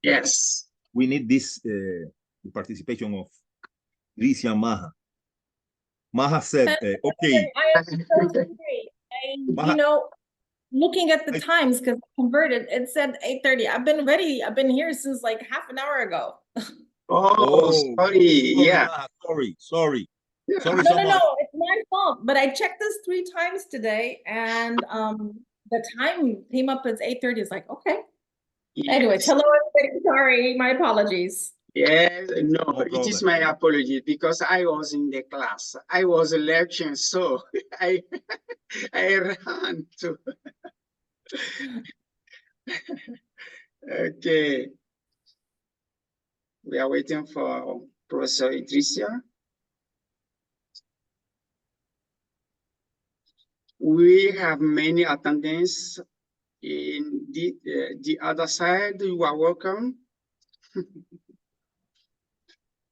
Yes. We need this the participation of Alicia and Maha. Maha said, okay. I am so sorry. Looking at the times, because I converted, it said 8:30. I've been ready. I've been here since like half an hour ago. Oh, sorry. Yeah. Maha, sorry. Sorry No, so no, much. it's my fault. But I checked this 3 times today, and the time came up as 8:30. It's like, okay. Yes. Anyways, hello, everybody. Sorry, my apologies. Yes, no, No it is problem. my apology because I was in the class. I was lecturing, so I ran to. Okay. We are waiting for Professor Idrissa. We have many attendants in the other side. You are welcome.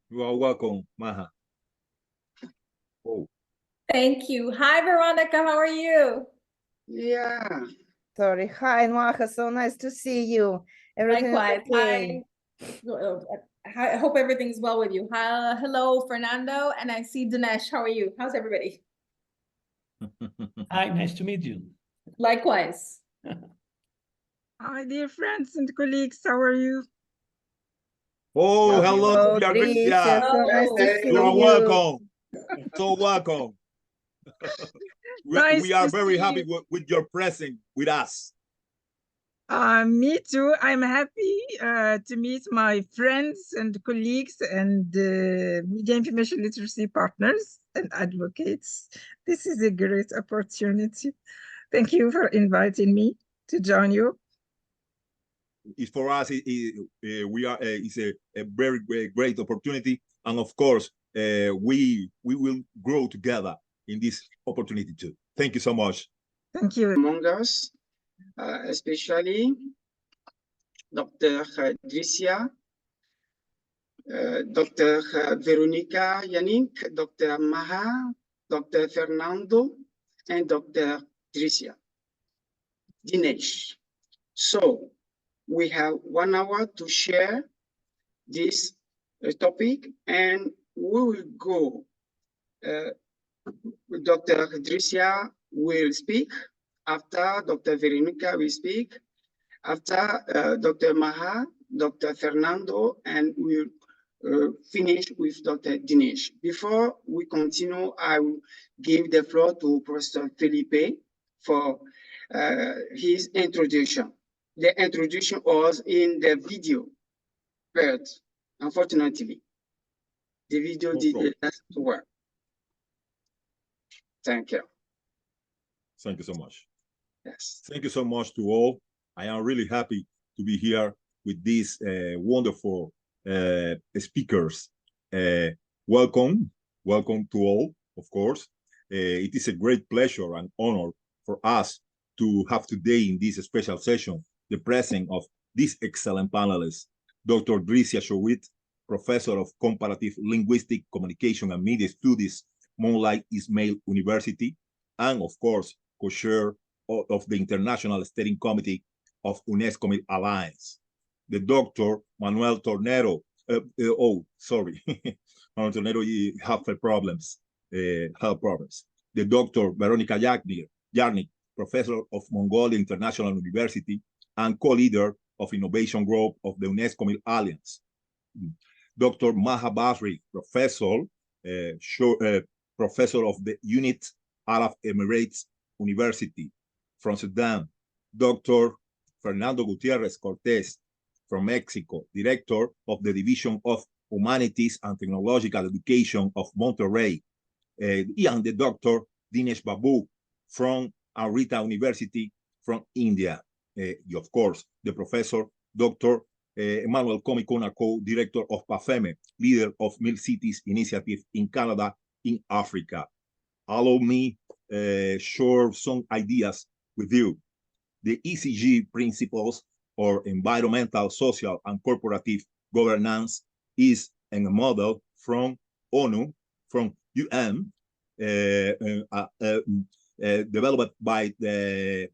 You are welcome, Maha. Oh. Thank you. Hi, Veronica. How are you? Yeah. Sorry. Hi, Maha. So nice to see you. Everything Likewise. is okay. Hi. I hope everything's well with you. Hello, Fernando. And I see Dinesh. How are you? How's everybody? Hi, nice to meet you. Likewise. Hi, dear friends and colleagues. How are you? Oh, hello, Tricia. So nice to see you are you. welcome. So welcome. Nice we are to very see happy you. with your presence with us. Me too. I'm happy to meet my friends and colleagues and media information literacy partners and advocates. This is a great opportunity. Thank you for inviting me to join you. It's for us. We are. It's a very great opportunity, and of course, we will grow together in this opportunity too. Thank you so much. Thank you. Among us, especially Dr. Idrissa, Dr. Veronica Yannick, Dr. Maha, Dr. Fernando, and Dr. Idrissa. Dinesh. So we have 1 hour to share this topic, and we will go. Dr. Idrissa will speak. After Dr. Veronica will speak. After Dr. Maha, Dr. Fernando, and we'll finish with Dr. Dinesh. Before we continue, I will give the floor to Professor Felipe for his introduction. The introduction was in the video, but unfortunately, the video didn't work. Thank you. Thank you so much. Yes. Thank you so much to all. I am really happy to be here with these wonderful speakers. Welcome to all, of course. It is a great pleasure and honor for us to have today in this special session the presence of these excellent panelists, Dr. Idrissa Showit, Professor of Comparative Linguistic Communication and Media Studies, Moonlight Ismail University, and of course, co-chair of the International Steering Committee of UNESCO Alliance, the Dr. Manuel Tornero. Manuel Tornero have problems, health problems. The Dr. Veronica Yarnik, Professor of Mongolia International University and co-leader of Innovation Group of the UNESCO Alliance. Dr. Maha Basri, Professor of the Unit Arab Emirates University from Sudan. Dr. Fernando Gutierrez Cortez from Mexico, Director of the Division of Humanities and Technological Education of Monterrey. And the Dr. Dinesh Babu from Amrita University from India. Of course, the Professor Dr. Emmanuel Komikona, co-director of PAFEME, leader of Milcities initiative in Canada, in Africa. Allow me share some ideas with you. The ECG principles, or environmental, social, and corporative governance, is a model from ONU, from UN, developed by the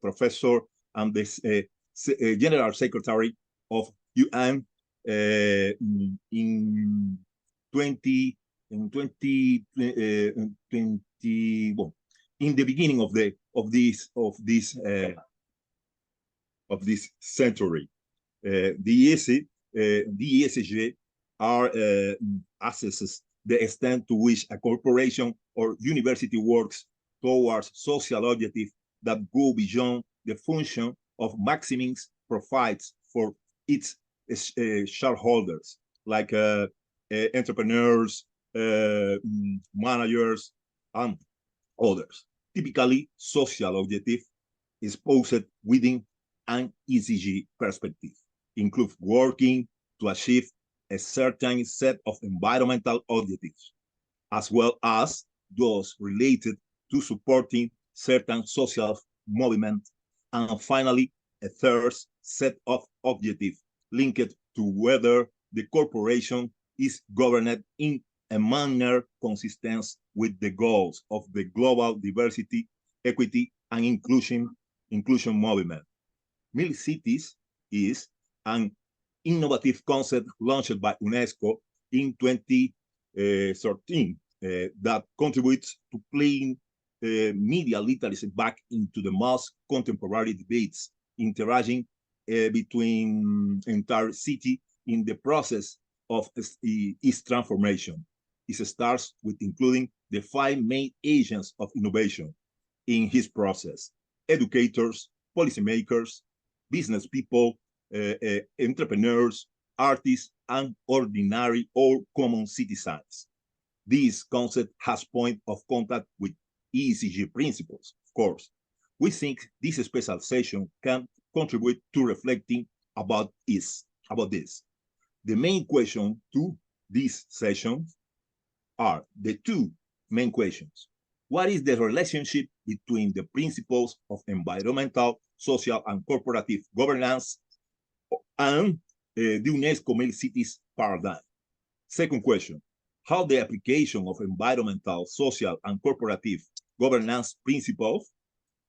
professor and the General Secretary of UN in 20 well, in the beginning of this century. The ESG assesses the extent to which a corporation or university works towards social objectives that go beyond the function of maximizing profits for its shareholders, like entrepreneurs, managers, and others. Typically, social objective is posed within an ESG perspective, include working to achieve a certain set of environmental objectives, as well as those related to supporting certain social movements, and finally, a third set of objectives linked to whether the corporation is governed in a manner consistent with the goals of the global diversity, equity, and inclusion movement. Milcities is an innovative concept launched by UNESCO in 2013 that contributes to playing media literacy back into the most contemporary debates, interacting between entire city in the process of its transformation. It starts with including the 5 main agents of innovation in his process: educators, policymakers, business people, entrepreneurs, artists, and ordinary or common citizens. This concept has point of contact with ESG principles, of course. We think this specialization can contribute to reflecting about this. The main question to this session are the 2 main questions. What is the relationship between the principles of environmental, social, and corporative governance and the UNESCO Milcities paradigm? Second question, how the application of environmental, social, and corporative governance principles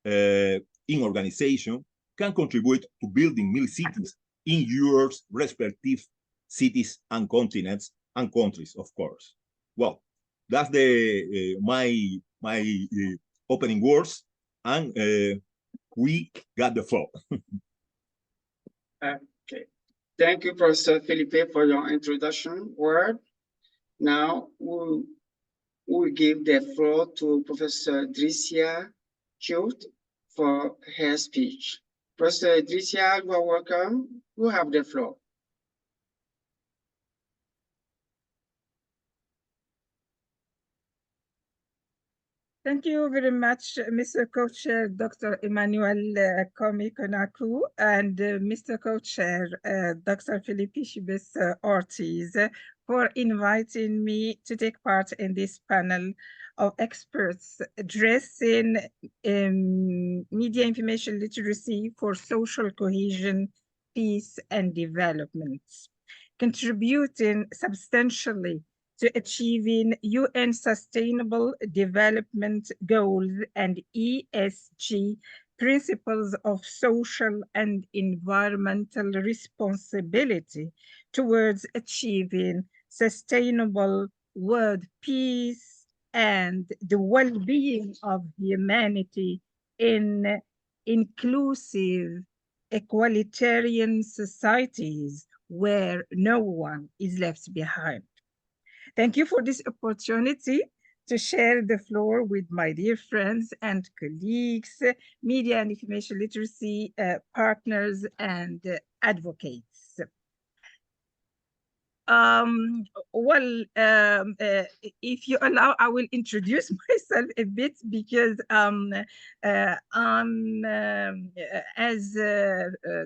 in organization can contribute to building Milcities in your respective cities and continents and countries, of course. Well, that's my opening words, and we got the floor. Okay. Thank you, Professor Felipe, for your introduction word. Now we'll give the floor to Professor Dricia Kyout for her speech. Professor Dricia, you are welcome. You have the floor. Thank you very much, Mr. Co-Chair, Dr. Emmanuel Komi-Konaku, and Mr. Co-Chair, Dr. Felipe Chibes Ortiz, for inviting me to take part in this panel of experts addressing media information literacy for social cohesion, peace, and development, contributing substantially to achieving UN Sustainable Development Goals and ESG principles of social and environmental responsibility towards achieving sustainable world peace and the well-being of humanity in inclusive, equalitarian societies where no one is left behind. Thank you for this opportunity to share the floor with my dear friends and colleagues, media and information literacy partners and advocates. If you allow, I will introduce myself a bit because as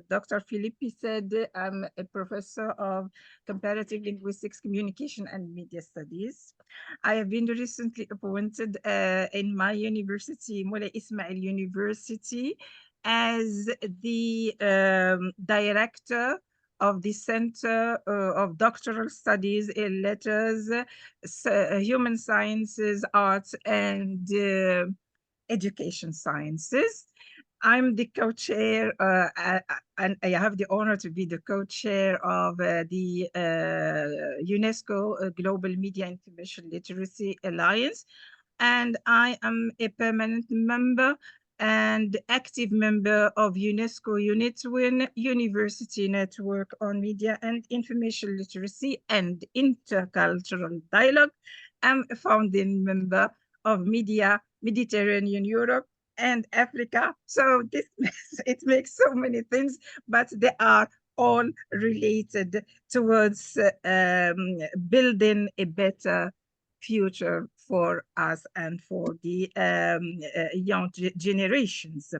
Dr. Filippi said, I'm a professor of comparative linguistics, communication, and media studies. I have been recently appointed in my university, Moulay Ismail University, as the director of the Center of Doctoral Studies in Letters, Human Sciences, Arts, and Education Sciences. I'm the co-chair, and I have the honor to be the co-chair of the UNESCO Global Media Information Literacy Alliance. And I am a permanent member and active member of UNESCO UNITWIN University Network on Media and Information Literacy and Intercultural Dialogue. I'm a founding member of Media Mediterranean Europe and Africa. So this it makes so many things, but they are all related towards building a better future for us and for the young generations.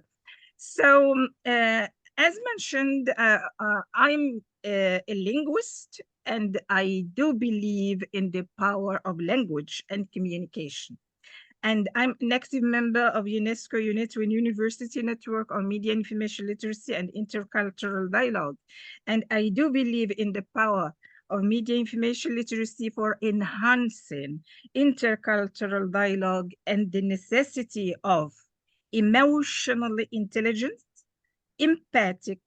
So as mentioned, I'm a linguist, and I do believe in the power of language and communication. And I'm an active member of UNESCO UNITWIN University Network on Media Information Literacy and Intercultural Dialogue. And I do believe in the power of media information literacy for enhancing intercultural dialogue and the necessity of emotional intelligence, empathic,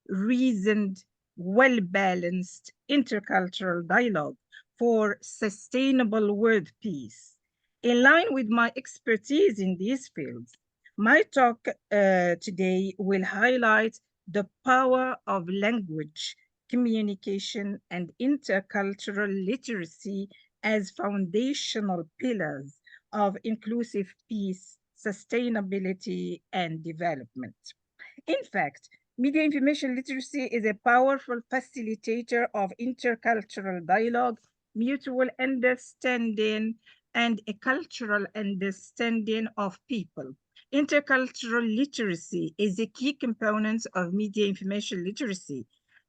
reasoned, well-balanced intercultural dialogue for sustainable world peace. In line with my expertise in these fields, my talk today will highlight the power of language, communication, and intercultural literacy as foundational pillars of inclusive peace, sustainability, and development. In fact, media information literacy is a powerful facilitator of intercultural dialogue, mutual understanding, and a cultural understanding of people. Intercultural literacy is a key component of media information literacy,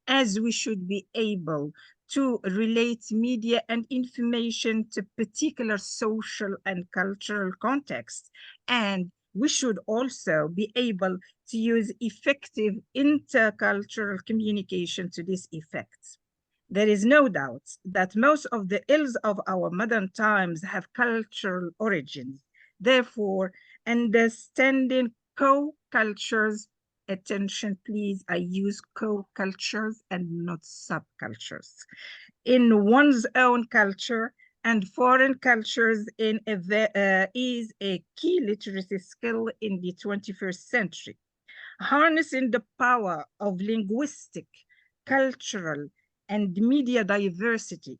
as we should be able to relate media and information to particular social and cultural contexts. And we should also be able to use effective intercultural communication to this effect. There is no doubt that most of the ills of our modern times have cultural origins. Therefore, understanding co-cultures, attention please, I use co-cultures and not subcultures, in one's own culture and foreign cultures is a key literacy skill in the 21st century. Harnessing the power of linguistic, cultural, and media diversity,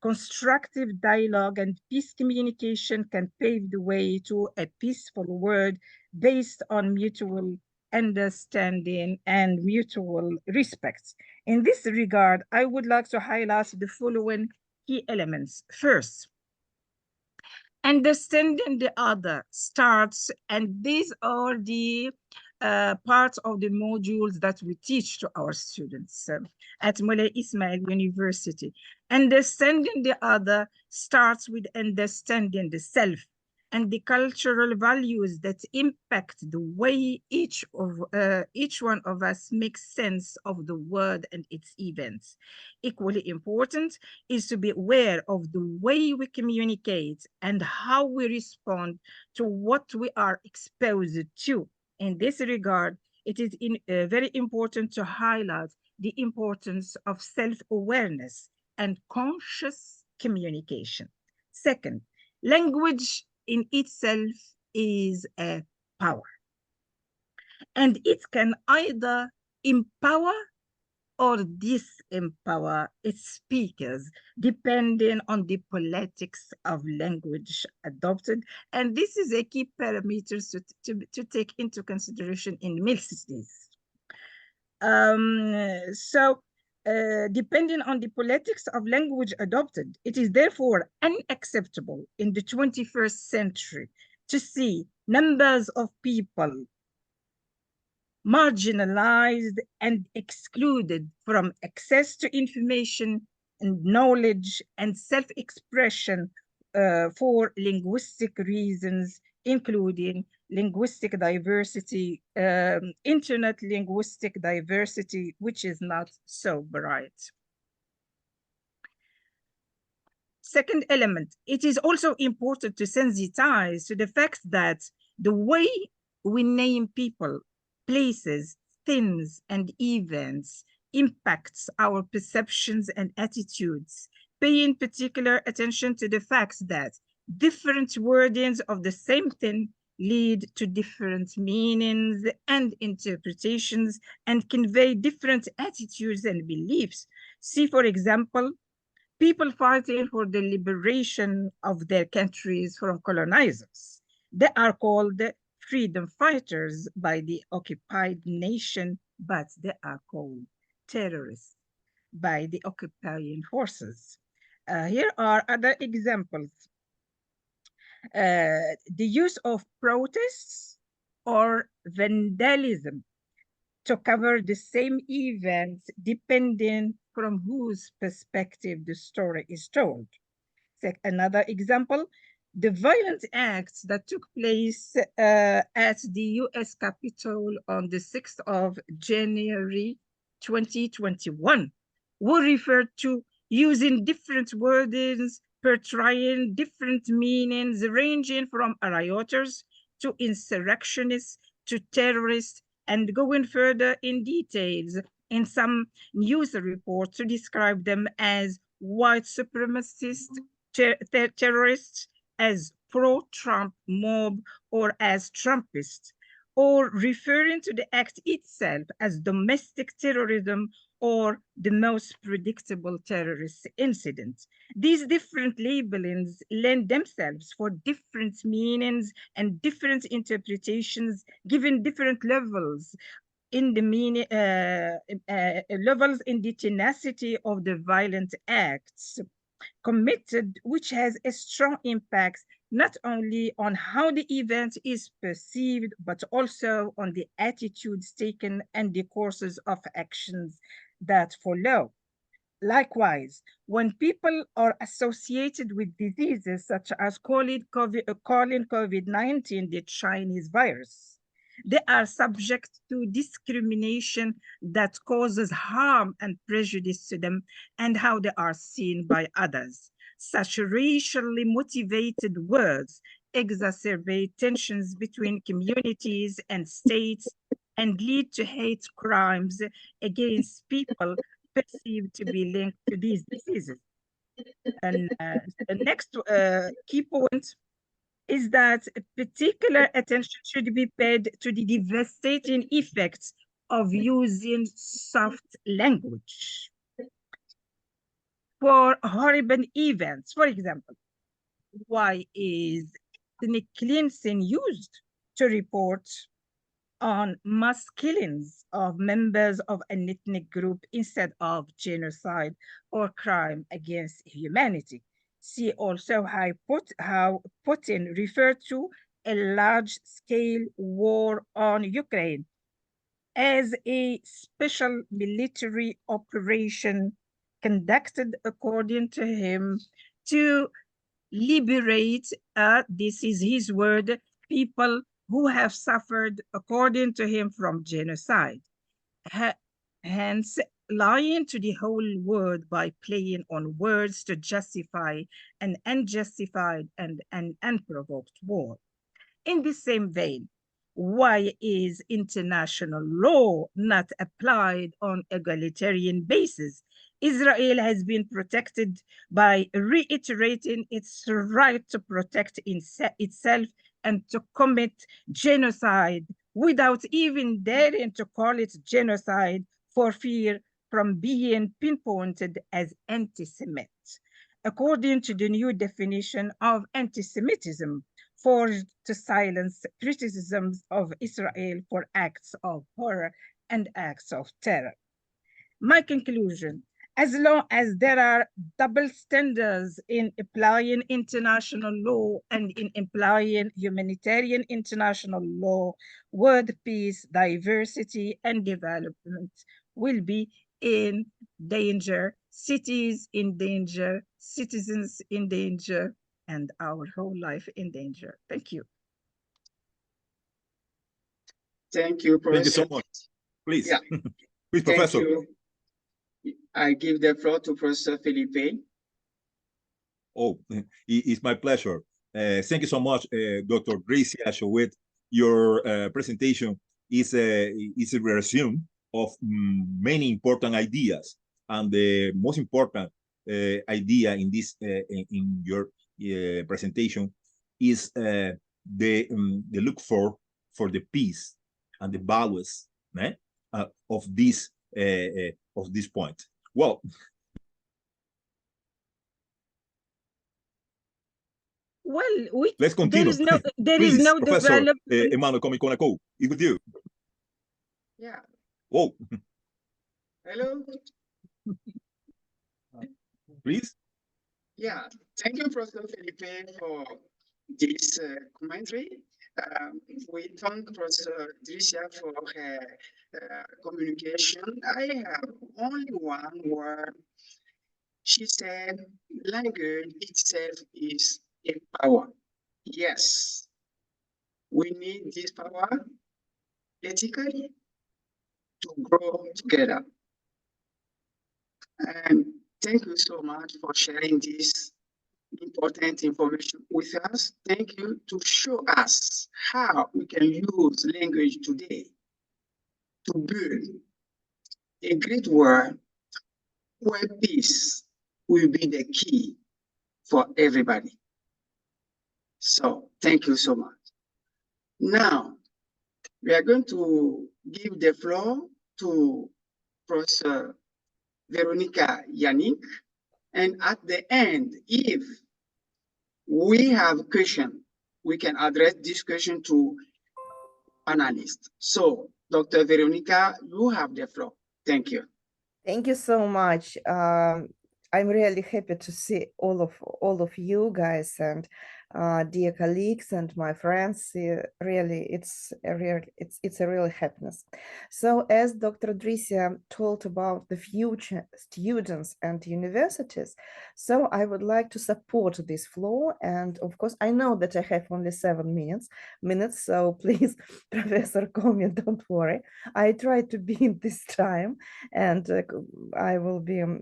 constructive dialogue and peace communication can pave the way to a peaceful world based on mutual understanding and mutual respect. In this regard, I would like to highlight the following key elements. First, understanding the other starts, and these are the parts of the modules that we teach to our students at Moulay Ismail University. Understanding the other starts with understanding the self and the cultural values that impact the way each one of us makes sense of the world and its events. Equally important is to be aware of the way we communicate and how we respond to what we are exposed to. In this regard, it is very important to highlight the importance of self-awareness and conscious communication. Second, language in itself is a power, and it can either empower or disempower its speakers, depending on the politics of language adopted. And this is a key parameter to take into consideration in Milcities. Depending on the politics of language adopted, it is therefore unacceptable in the 21st century to see numbers of people marginalized and excluded from access to information and knowledge and self-expression for linguistic reasons, including linguistic diversity, internet linguistic diversity, which is not so bright. Second element, it is also important to sensitize to the fact that the way we name people places, things, and events impacts our perceptions and attitudes, paying particular attention to the fact that different wordings of the same thing lead to different meanings and interpretations and convey different attitudes and beliefs. See, for example, people fighting for the liberation of their countries from colonizers. They are called freedom fighters by the occupied nation, but they are called terrorists by the occupying forces. Here are other examples. The use of protests or vandalism to cover the same event depending from whose perspective the story is told. Another example, the violent acts that took place at the US Capitol on the 6th of January 2021 were referred to using different wordings, portraying different meanings, ranging from rioters to insurrectionists to terrorists, and going further in details in some news reports to describe them as white supremacist terrorists, as pro-Trump mob, or as Trumpists, or referring to the act itself as domestic terrorism or the most predictable terrorist incident. These different labelings lend themselves for different meanings and different interpretations, given different levels in the meaning, levels in the tenacity of the violent acts committed, which has a strong impact not only on how the event is perceived, but also on the attitudes taken and the courses of actions that follow. Likewise, when people are associated with diseases such as calling COVID-19 the Chinese virus, they are subject to discrimination that causes harm and prejudice to them and how they are seen by others. Such racially motivated words exacerbate tensions between communities and states and lead to hate crimes against people perceived to be linked to these diseases. And the next key point is that particular attention should be paid to the devastating effects of using soft language for horrible events. For example, why is ethnic cleansing used to report on mass killings of members of an ethnic group instead of genocide or crime against humanity? See also how Putin referred to a large-scale war on Ukraine as a special military operation conducted, according to him, to liberate, this is his word, people who have suffered, according to him, from genocide. Hence, lying to the whole world by playing on words to justify an unjustified and an unprovoked war. In the same vein, why is international law not applied on egalitarian basis? Israel has been protected by reiterating its right to protect itself and to commit genocide without even daring to call it genocide for fear from being pinpointed as anti-Semite. According to the new definition of anti-Semitism, forged to silence criticisms of Israel for acts of horror and acts of terror. My conclusion, as long as there are double standards in applying international law and in applying humanitarian international law, world peace, diversity, and development will be in danger, cities in danger, citizens in danger, and our whole life in danger. Thank you. Thank you, Professor. Thank you so much. Please, Yeah. please, Thank Professor. you. I give the floor to Professor Felipe. Oh, it's my pleasure. Thank you so much, Dr. Gracia Showit. Your presentation is a resume of many important ideas, and the most important idea in this in your presentation is the look for the peace and the values of this point. Well, there let's continue. is no Please, Professor development. Emmanuel Komikoneko, it's with you. Yeah. Whoa, Hello. please. Yeah. Thank you, Professor Felipe, for this commentary. We thank Professor Tricia for her communication. I have only one word. She said, language itself is a power. Yes, we need this power ethically to grow together. And thank you so much for sharing this important information with us. Thank you to show us how we can use language today to build a great world where peace will be the key for everybody. So thank you so much. Now, we are going to give the floor to Professor Veronica Yannick. And at the end, if we have question, we can address this question to panelists. So, Dr. Veronica, you have the floor. Thank you. Thank you so much. I'm really happy to see all of you guys and dear colleagues and my friends. Really, it's a real happiness. So, as Dr. Dricia told about the future students and universities, so I would like to support this flow. And of course, I know that I have only 7 minutes. So please, Professor Komi, don't worry. I try to be in this time, and I will be in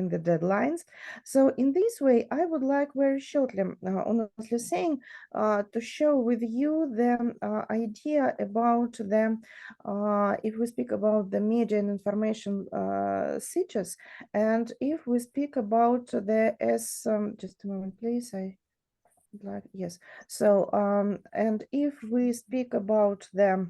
the deadlines. So in this way, I would like very shortly, honestly saying, to share with you the idea about the, if we speak about the media and information cities, and if we speak about the just a moment, please, yes. So, and if we speak about the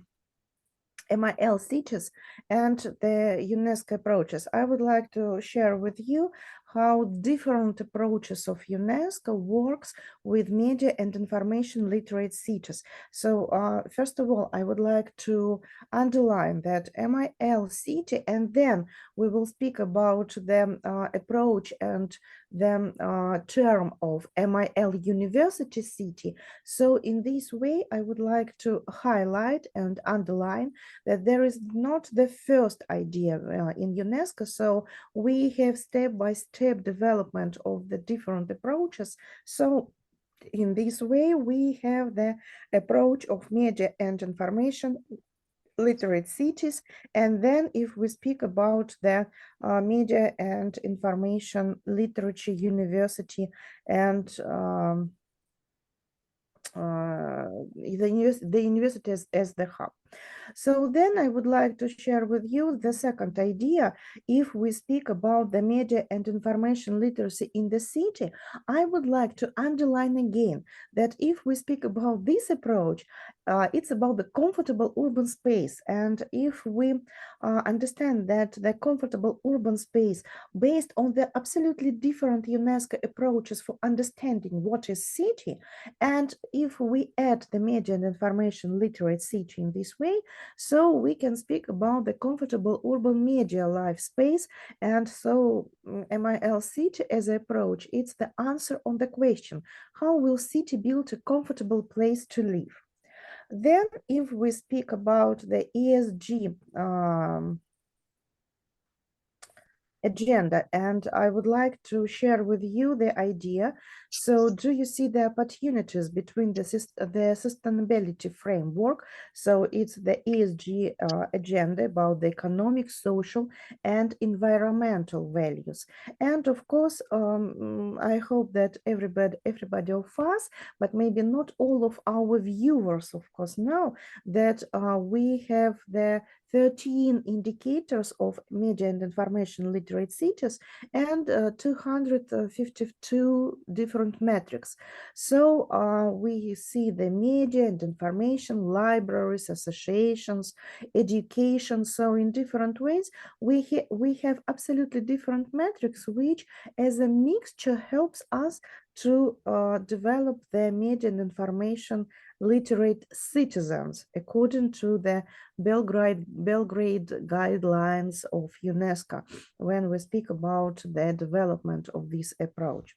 MIL cities and the UNESCO approaches, I would like to share with you how different approaches of UNESCO works with media and information literate cities. So first of all, I would like to underline that MIL city, and then we will speak about the approach and the term of MIL university city. So in this way, I would like to highlight and underline that there is not the first idea in UNESCO. So we have step-by-step development of the different approaches. So in this way, we have the approach of media and information literate cities. And then if we speak about the media and information literature university and the university as the hub. So then I would like to share with you the second idea. If we speak about the media and information literacy in the city, I would like to underline again that if we speak about this approach, it's about the comfortable urban space. And if we understand that the comfortable urban space based on the absolutely different UNESCO approaches for understanding what is city, and if we add the media and information literate city in this way, so we can speak about the comfortable urban media life space. And so MIL city as an approach, it's the answer on the question, how will city build a comfortable place to live? Then if we speak about the ESG agenda, and I would like to share with you the idea. So do you see the opportunities between the sustainability framework? So it's the ESG agenda about the economic, social, and environmental values. And of course, I hope that everybody of us, but maybe not all of our viewers, of course, know that we have the 13 indicators of media and information literate cities and 252 different metrics. So we see the media and information, libraries, associations, education. So in different ways, we have absolutely different metrics, which as a mixture helps us to develop the media and information literate citizens according to the Belgrade guidelines of UNESCO when we speak about the development of this approach.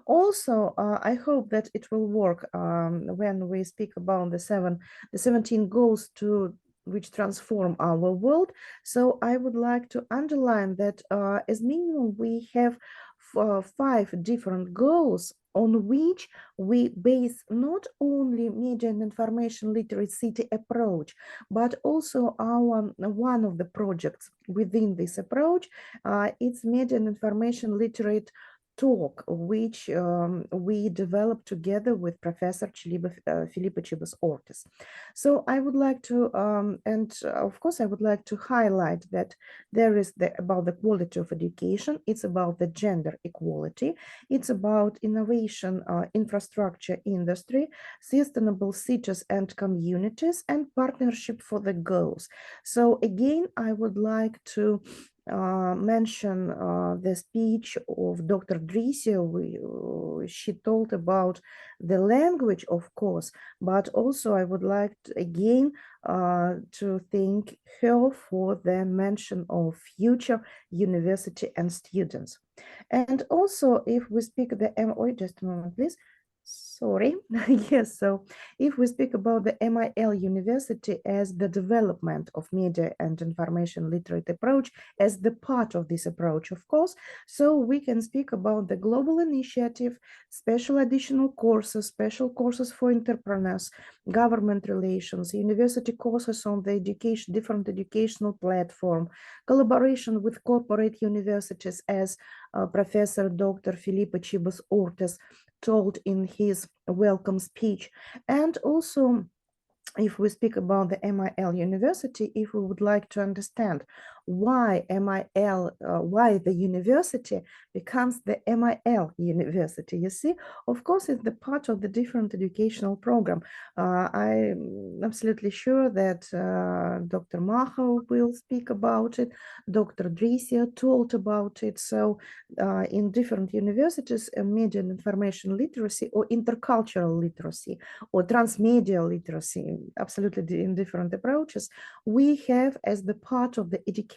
Also, I hope that it will work when we speak about the 17 goals to which transform our world. So I would like to underline that as minimum we have 5 different goals on which we base not only media and information literate city approach, but also our one of the projects within this approach, it's media and information literate talk, which we developed together with Professor Filipa Chibas Ortiz. So I would like to, and of course, I would like to highlight that there is about the quality of education, it's about the gender equality, it's about innovation, infrastructure industry, sustainable cities and communities, and partnership for the goals. So again, I would like to mention the speech of Dr. Dricia. She told about the language, of course, but also I would like to, again to thank her for the mention of future university and students. And also, if we speak the wait, just a moment, please. Sorry. Yes, so if we speak about the MIL University as the development of media and information literate approach as the part of this approach, of course, so we can speak about the global initiative, special additional courses, special courses for entrepreneurs, government relations, university courses on the education, different educational platform, collaboration with corporate universities as Professor Dr. Filipa Chibas Ortiz told in his welcome speech. And also, if we speak about the MIL University, if we would like to understand why MIL, why the university becomes the MIL University, you see, of course, it's the part of the different educational program. I'm absolutely sure that Dr. Maha will speak about it, Dr. Dricia told about it. So in different universities, media and information literacy or intercultural literacy or transmedia literacy, absolutely in different approaches, we have as the part of the educational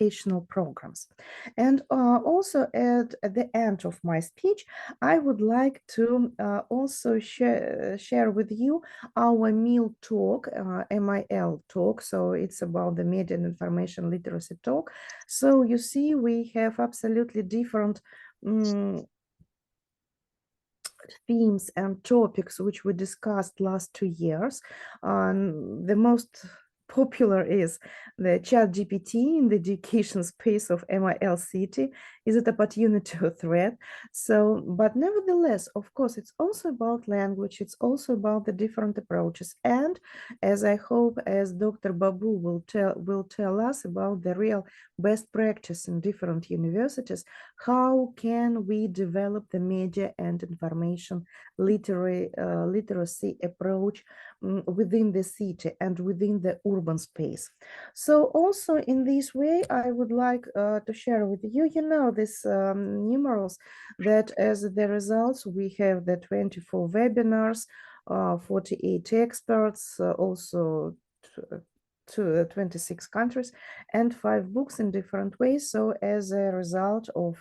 programs. And also at the end of my speech, I would like to also share with you our MIL talk, MIL talk. So it's about the media and information literacy talk. So you see, we have absolutely different themes and topics which we discussed last 2 years. The most popular is the ChatGPT in the education space of MIL City. Is it opportunity or threat? So, but nevertheless, of course, it's also about language. It's also about the different approaches. And as I hope, as Dr. Babu will tell us about the real best practice in different universities, how can we develop the media and information literacy approach within the city and within the urban space. So also in this way, I would like to share with you, you know, this numerals that as the results, we have the 24 webinars, 48 experts, also to 26 countries and 5 books in different ways. So as a result of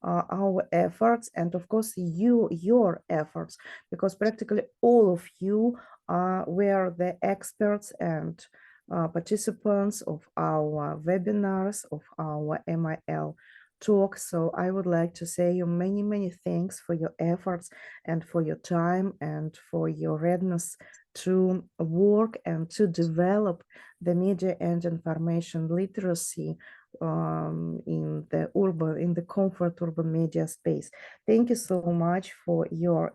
our efforts and of course your efforts, because practically all of you were the experts and participants of our webinars, of our MIL talk. So I would like to say you many, many thanks for your efforts and for your time and for your readiness to work and to develop the media and information literacy in the comfort urban media space. Thank you so much for your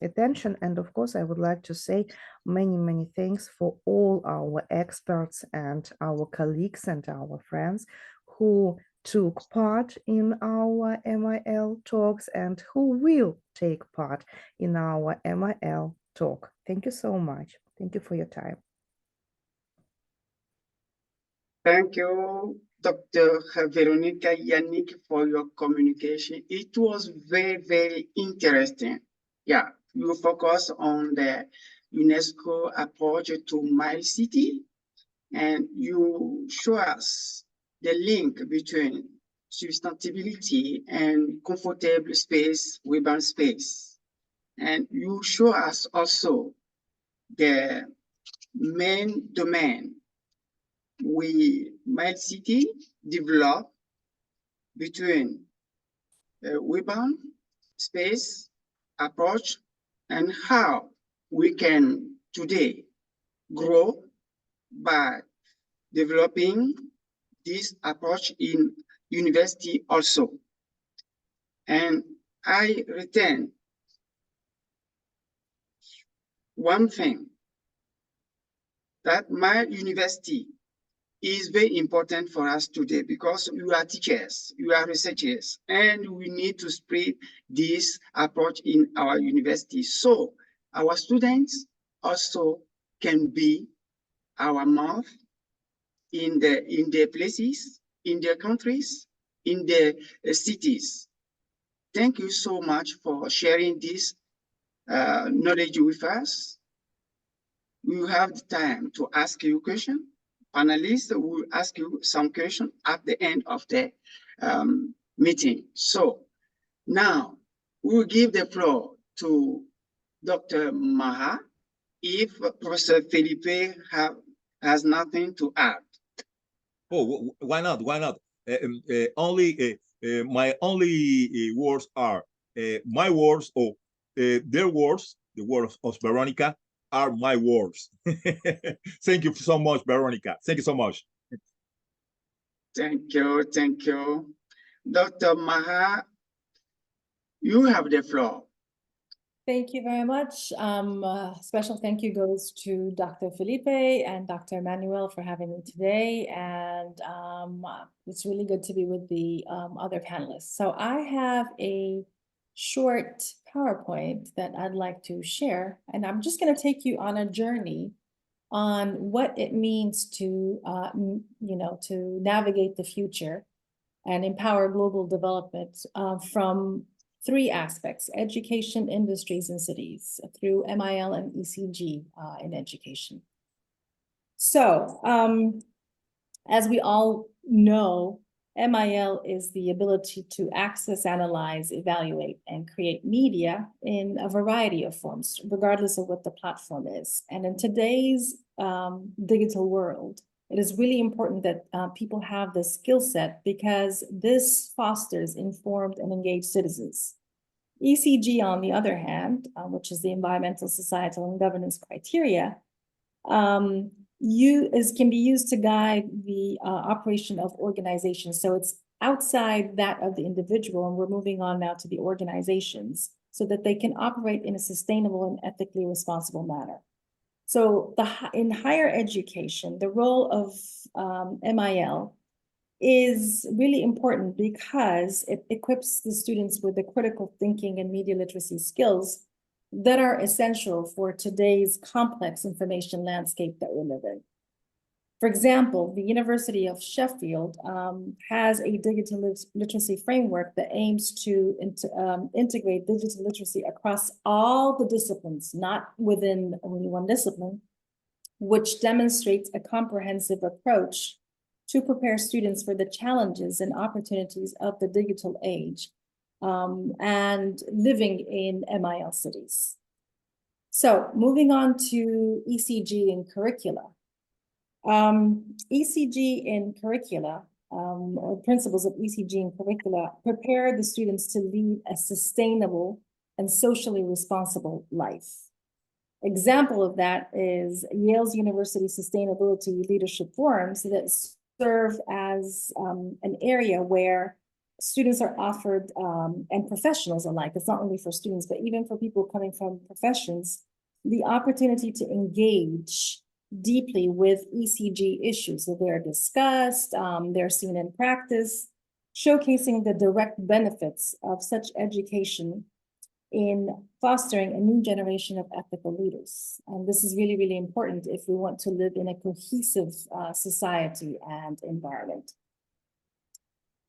attention. And of course, I would like to say many, many thanks for all our experts and our colleagues and our friends who took part in our MIL talks and who will take part in our MIL talk. Thank you so much. Thank you for your time. Thank you, Dr. Veronica Yannick, for your communication. It was very, very interesting. Yeah, you focus on the UNESCO approach to Milcities, and you show us the link between sustainability and comfortable space, urban space. And you show us also the main domain Milcities develop between urban space approach and how we can today grow by developing this approach in university also. And I retain one thing, that my university is very important for us today because you are teachers, you are researchers, and we need to spread this approach in our university. So our students also can be our mouth in their places, in their countries, in their cities. Thank you so much for sharing this knowledge with us. We will have the time to ask you questions. Panelists will ask you some questions at the end of the meeting. So now we will give the floor to Dr. Maha if Professor Felipe has nothing to add. Oh, why not? Why not? My only words are my words or their words, the words of Veronica, are my words. Thank you so much, Veronica. Thank you so much. Thank you, thank you. Dr. Maha, you have the floor. Thank you very much. Special thank you goes to Dr. Felipe and Dr. Emmanuel for having me today. And it's really good to be with the other panelists. So I have a short PowerPoint that I'd like to share, and I'm just going to take you on a journey on what it means to, to navigate the future and empower global development from three aspects: education, industries, and cities, through MIL and ECG in education. So, as we all know, MIL is the ability to access, analyze, evaluate, and create media in a variety of forms, regardless of what the platform is. And in today's digital world, it is really important that people have the skill set, because this fosters informed and engaged citizens. ECG, on the other hand, which is the environmental, societal, and governance criteria, can be used to guide the operation of organizations. So it's outside that of the individual, and we're moving on now to the organizations, so that they can operate in a sustainable and ethically responsible manner. So in higher education, the role of MIL is really important because it equips the students with the critical thinking and media literacy skills that are essential for today's complex information landscape that we live in. For example, the University of Sheffield has a digital literacy framework that aims to integrate digital literacy across all the disciplines, not within only one discipline, which demonstrates a comprehensive approach to prepare students for the challenges and opportunities of the digital age and living in MIL cities. So moving on to ECG and curricula. ECG in curricula or principles of ECG and curricula prepare the students to lead a sustainable and socially responsible life. Example of that is Yale's University Sustainability Leadership Forums that serve as an area where students are offered, and professionals alike, it's not only for students, but even for people coming from professions, the opportunity to engage deeply with ECG issues. So they're discussed, they're seen in practice, showcasing the direct benefits of such education in fostering a new generation of ethical leaders. And this is really, really important if we want to live in a cohesive society and environment.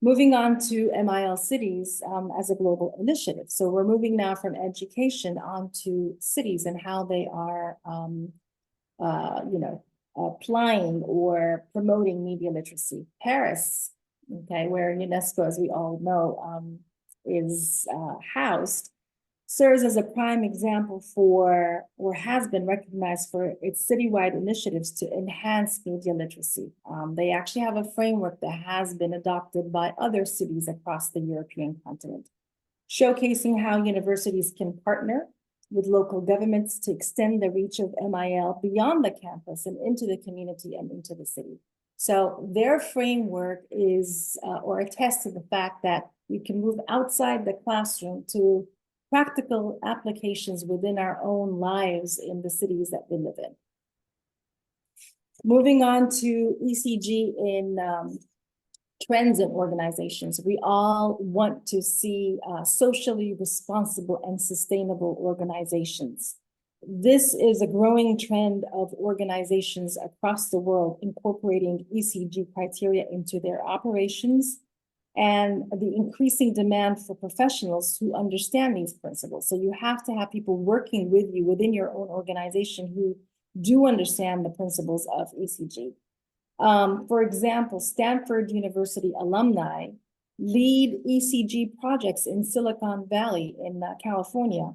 Moving on to Milcities as a global initiative. So we're moving now from education onto cities and how they are, applying or promoting media literacy. Paris, okay, where UNESCO, as we all know, is housed, serves as a prime example for, or has been recognized for its citywide initiatives to enhance media literacy. They actually have a framework that has been adopted by other cities across the European continent, showcasing how universities can partner with local governments to extend the reach of MIL beyond the campus and into the community and into the city. So their framework is, or attests to the fact that we can move outside the classroom to practical applications within our own lives in the cities that we live in. Moving on to ECG in trends in organizations. We all want to see socially responsible and sustainable organizations. This is a growing trend of organizations across the world incorporating ECG criteria into their operations, and the increasing demand for professionals who understand these principles. So you have to have people working with you within your own organization who do understand the principles of ECG. For example, Stanford University alumni lead ECG projects in Silicon Valley in California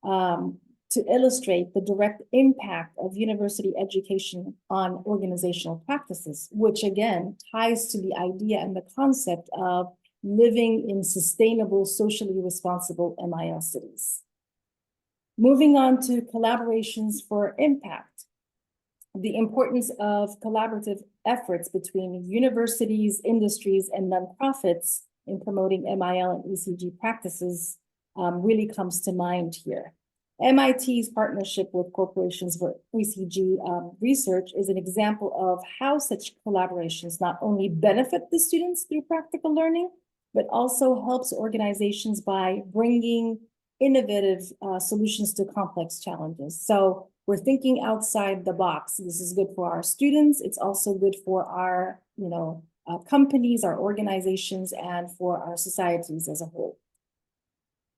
to illustrate the direct impact of university education on organizational practices, which again ties to the idea and the concept of living in sustainable, socially responsible MIL cities. Moving on to collaborations for impact. The importance of collaborative efforts between universities, industries, and nonprofits in promoting MIL and ECG practices really comes to mind here. MIT's partnership with corporations for ECG research is an example of how such collaborations not only benefit the students through practical learning, but also helps organizations by bringing innovative solutions to complex challenges. So we're thinking outside the box. This is good for our students. It's also good for our, companies, our organizations, and for our societies as a whole.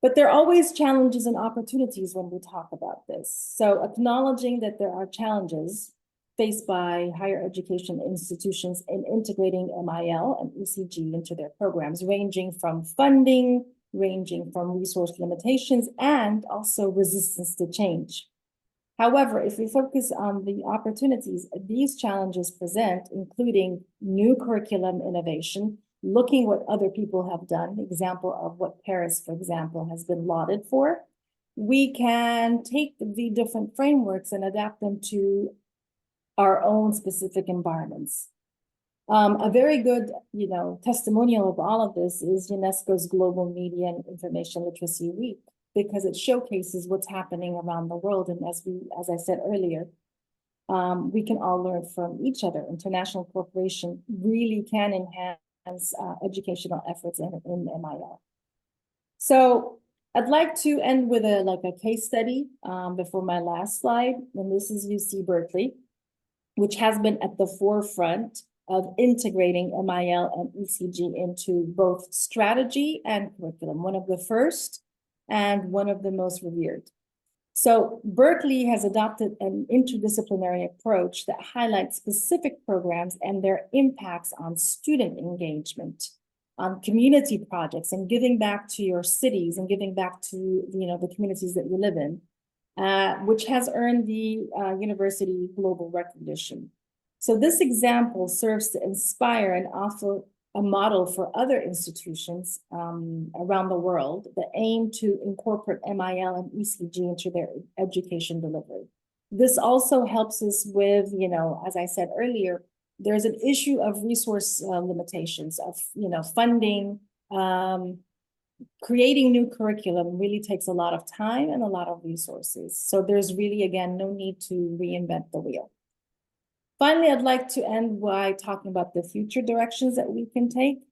But there are always challenges and opportunities when we talk about this. So acknowledging that there are challenges faced by higher education institutions in integrating MIL and ECG into their programs, ranging from funding, ranging from resource limitations, and also resistance to change. However, if we focus on the opportunities these challenges present, including new curriculum innovation, looking what other people have done, example of what Paris, for example, has been lauded for, we can take the different frameworks and adapt them to our own specific environments. A very good, testimonial of all of this is UNESCO's Global Media and Information Literacy Week, because it showcases what's happening around the world. And as I said earlier, we can all learn from each other. International cooperation really can enhance educational efforts in MIL. So I'd like to end with a case study before my last slide, and this is UC Berkeley, which has been at the forefront of integrating MIL and ECG into both strategy and curriculum, one of the first and one of the most revered. So Berkeley has adopted an interdisciplinary approach that highlights specific programs and their impacts on student engagement, on community projects, and giving back to your cities and giving back to the communities that you live in, which has earned the university global recognition. So this example serves to inspire and a model for other institutions around the world that aim to incorporate MIL and ECG into their education delivery. This also helps us with, you know, as I said earlier, there's an issue of resource limitations of, you know, funding. Creating new curriculum really takes a lot of time and a lot of resources. So there's really, again, no need to reinvent the wheel. Finally, I'd like to end by talking about the future directions that we can take.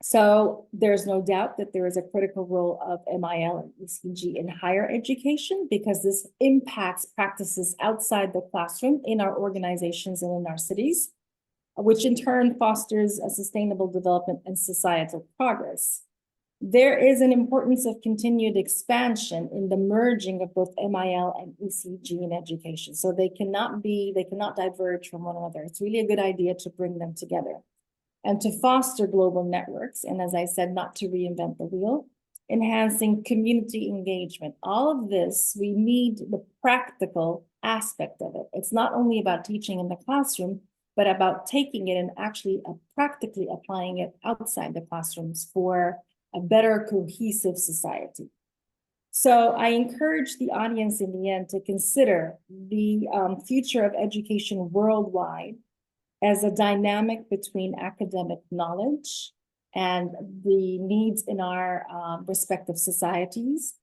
So there's no doubt that there is a critical role of MIL and ECG in higher education because this impacts practices outside the classroom in our organizations and in our cities, which in turn fosters a sustainable development and societal progress. There is an importance of continued expansion in the merging of both MIL and ECG in education. So they cannot diverge from one another. It's really a good idea to bring them together and to foster global networks. And as I said, not to reinvent the wheel, enhancing community engagement. All of this, we need the practical aspect of it. It's not only about teaching in the classroom, but about taking it and actually practically applying it outside the classrooms for a better cohesive society. So I encourage the audience in the end to consider the future of education worldwide as a dynamic between academic knowledge and the needs in our respective societies,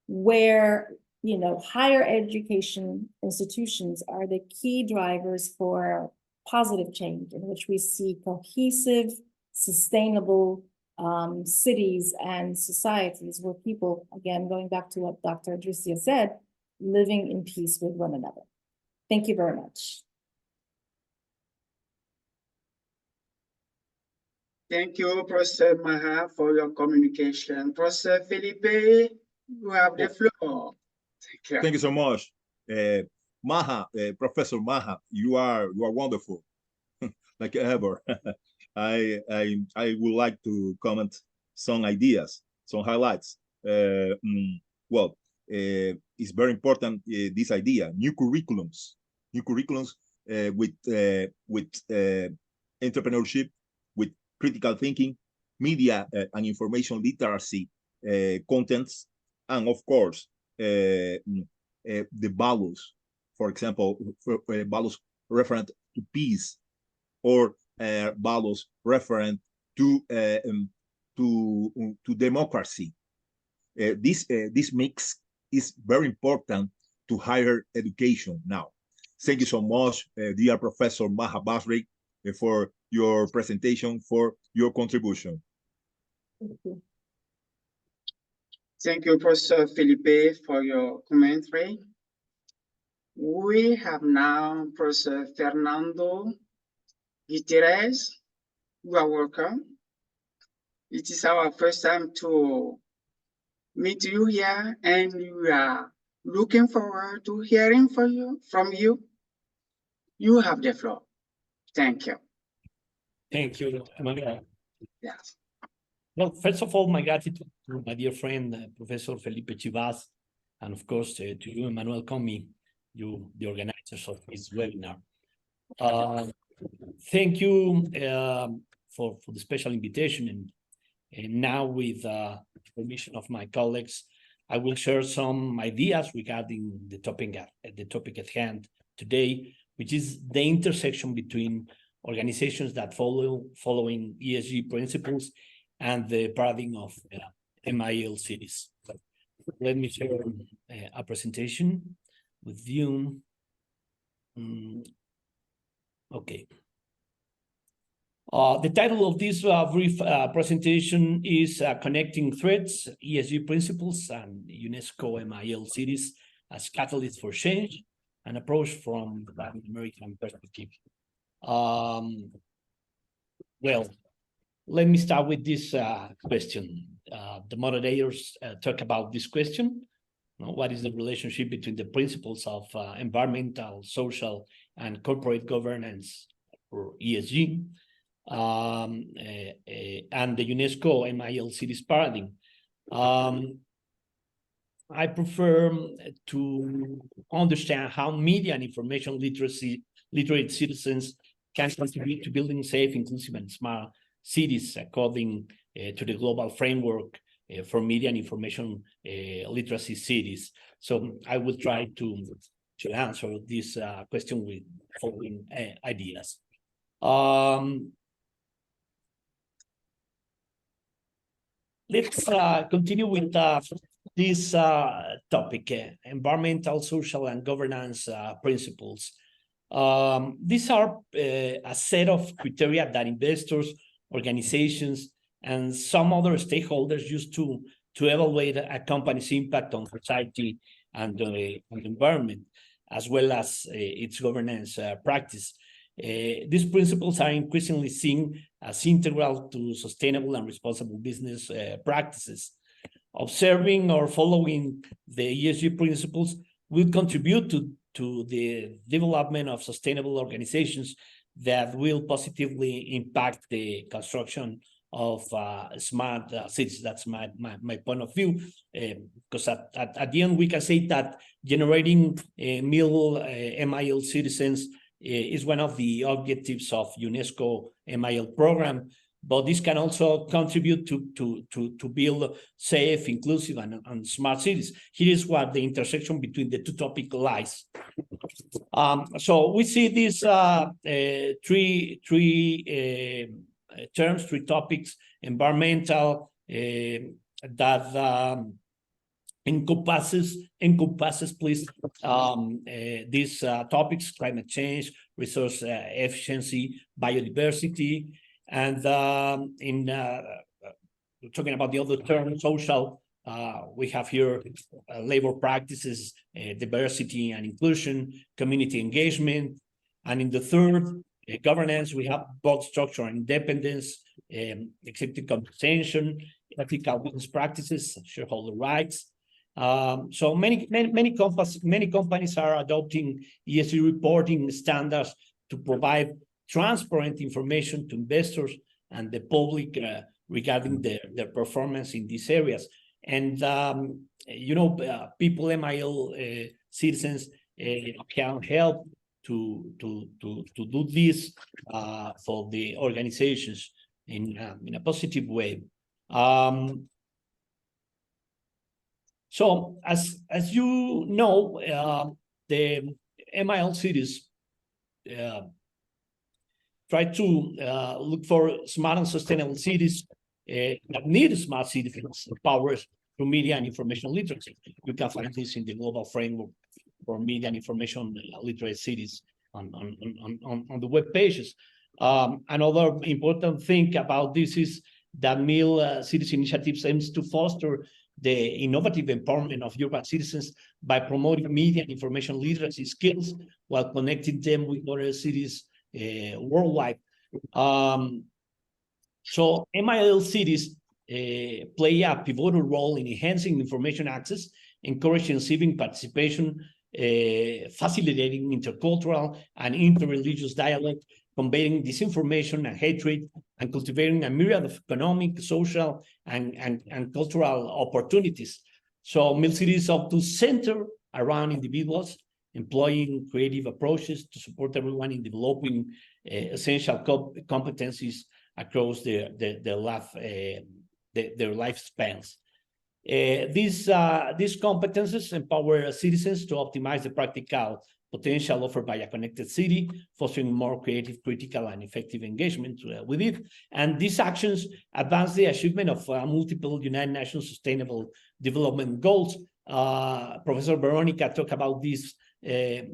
where, you know, higher education institutions are the key drivers for positive change in which we see cohesive, sustainable cities and societies where people, again, going back to what Dr. Adricia said, living in peace with one another. Thank you very much. Thank you, Professor Maha, for your communication. Professor Felipe, you have the floor. Thank you so much. Maha, Professor Maha, you are wonderful, like ever. I would like to comment some ideas, some highlights. Well, it's very important, this idea, new curriculums with entrepreneurship, with critical thinking, media and information literacy contents, and of course, the values, for example, values referent to peace, or values referent to democracy. This mix is very important to higher education now. Thank you so much, dear Professor Maha Basri, for your presentation, for your contribution. Thank you. Thank you, Professor Felipe, for your commentary. We have now Professor Fernando Gutierrez. You are welcome. It is our first time to meet you here, and we are looking forward to hearing from you. You have the floor. Thank you. Thank you, Emmanuel. Yes. Well, first of all, my gratitude to my dear friend, Professor Felipe Chivas, and of course to you, Emmanuel Comi, you, the organizers of this webinar. Thank you for the special invitation, and now with permission of my colleagues, I will share some ideas regarding the topic at hand today, which is the intersection between organizations that following ESG principles and the paradigm of MIL cities. Let me share a presentation with you. Okay. The title of this brief presentation is Connecting Threads, ESG Principles and UNESCO MIL Cities as Catalysts for Change, an approach from the Latin American perspective. Well, let me start with this question. The moderators talk about this question. What is the relationship between the principles of environmental, social, and corporate governance, or ESG, and the UNESCO MIL cities paradigm? I prefer to understand how media and information literate citizens can contribute to building safe, inclusive, and smart cities according to the global framework for media and information literacy cities. So I will try to answer this question with following ideas. Let's continue with this topic, environmental, social, and governance principles. These are a set of criteria that investors, organizations, and some other stakeholders use to evaluate a company's impact on society and the environment, as well as its governance practice. These principles are increasingly seen as integral to sustainable and responsible business practices. Observing or following the ESG principles will contribute to the development of sustainable organizations that will positively impact the construction of smart cities. That's my point of view, because at the end we can say that generating MIL citizens is one of the objectives of UNESCO MIL program, but this can also contribute to build safe, inclusive, and smart cities. Here is what the intersection between the two topics lies. So we see these three terms, three topics: environmental, that encompasses please these topics: climate change, resource efficiency, biodiversity, and in talking about the other term, social, we have here labor practices, diversity and inclusion, community engagement, and in the third, governance, we have both structure and independence, executive compensation, ethical business practices, shareholder rights. So many companies are adopting ESG reporting standards to provide transparent information to investors and the public regarding their performance in these areas. And people, MIL citizens, can help to do this for the organizations in a positive way. So as you know, the MIL cities try to look for smart and sustainable cities that need smart citizens powered through media and information literacy. You can find this in the global framework for media and information literate cities on the web pages. Another important thing about this is that MIL Cities Initiatives aims to foster the innovative empowerment of urban citizens by promoting media and information literacy skills while connecting them with other cities worldwide. So MIL cities play a pivotal role in enhancing information access, encouraging civic participation, facilitating intercultural and interreligious dialogue, combating disinformation and hatred, and cultivating a myriad of economic, social, and cultural opportunities. So Milcities ought to center around individuals, employing creative approaches to support everyone in developing essential competencies across their lifespans. These competences empower citizens to optimize the practical potential offered by a connected city, fostering more creative, critical, and effective engagement with it. And these actions advance the achievement of multiple United Nations Sustainable Development Goals. Professor Veronica talked about this SDG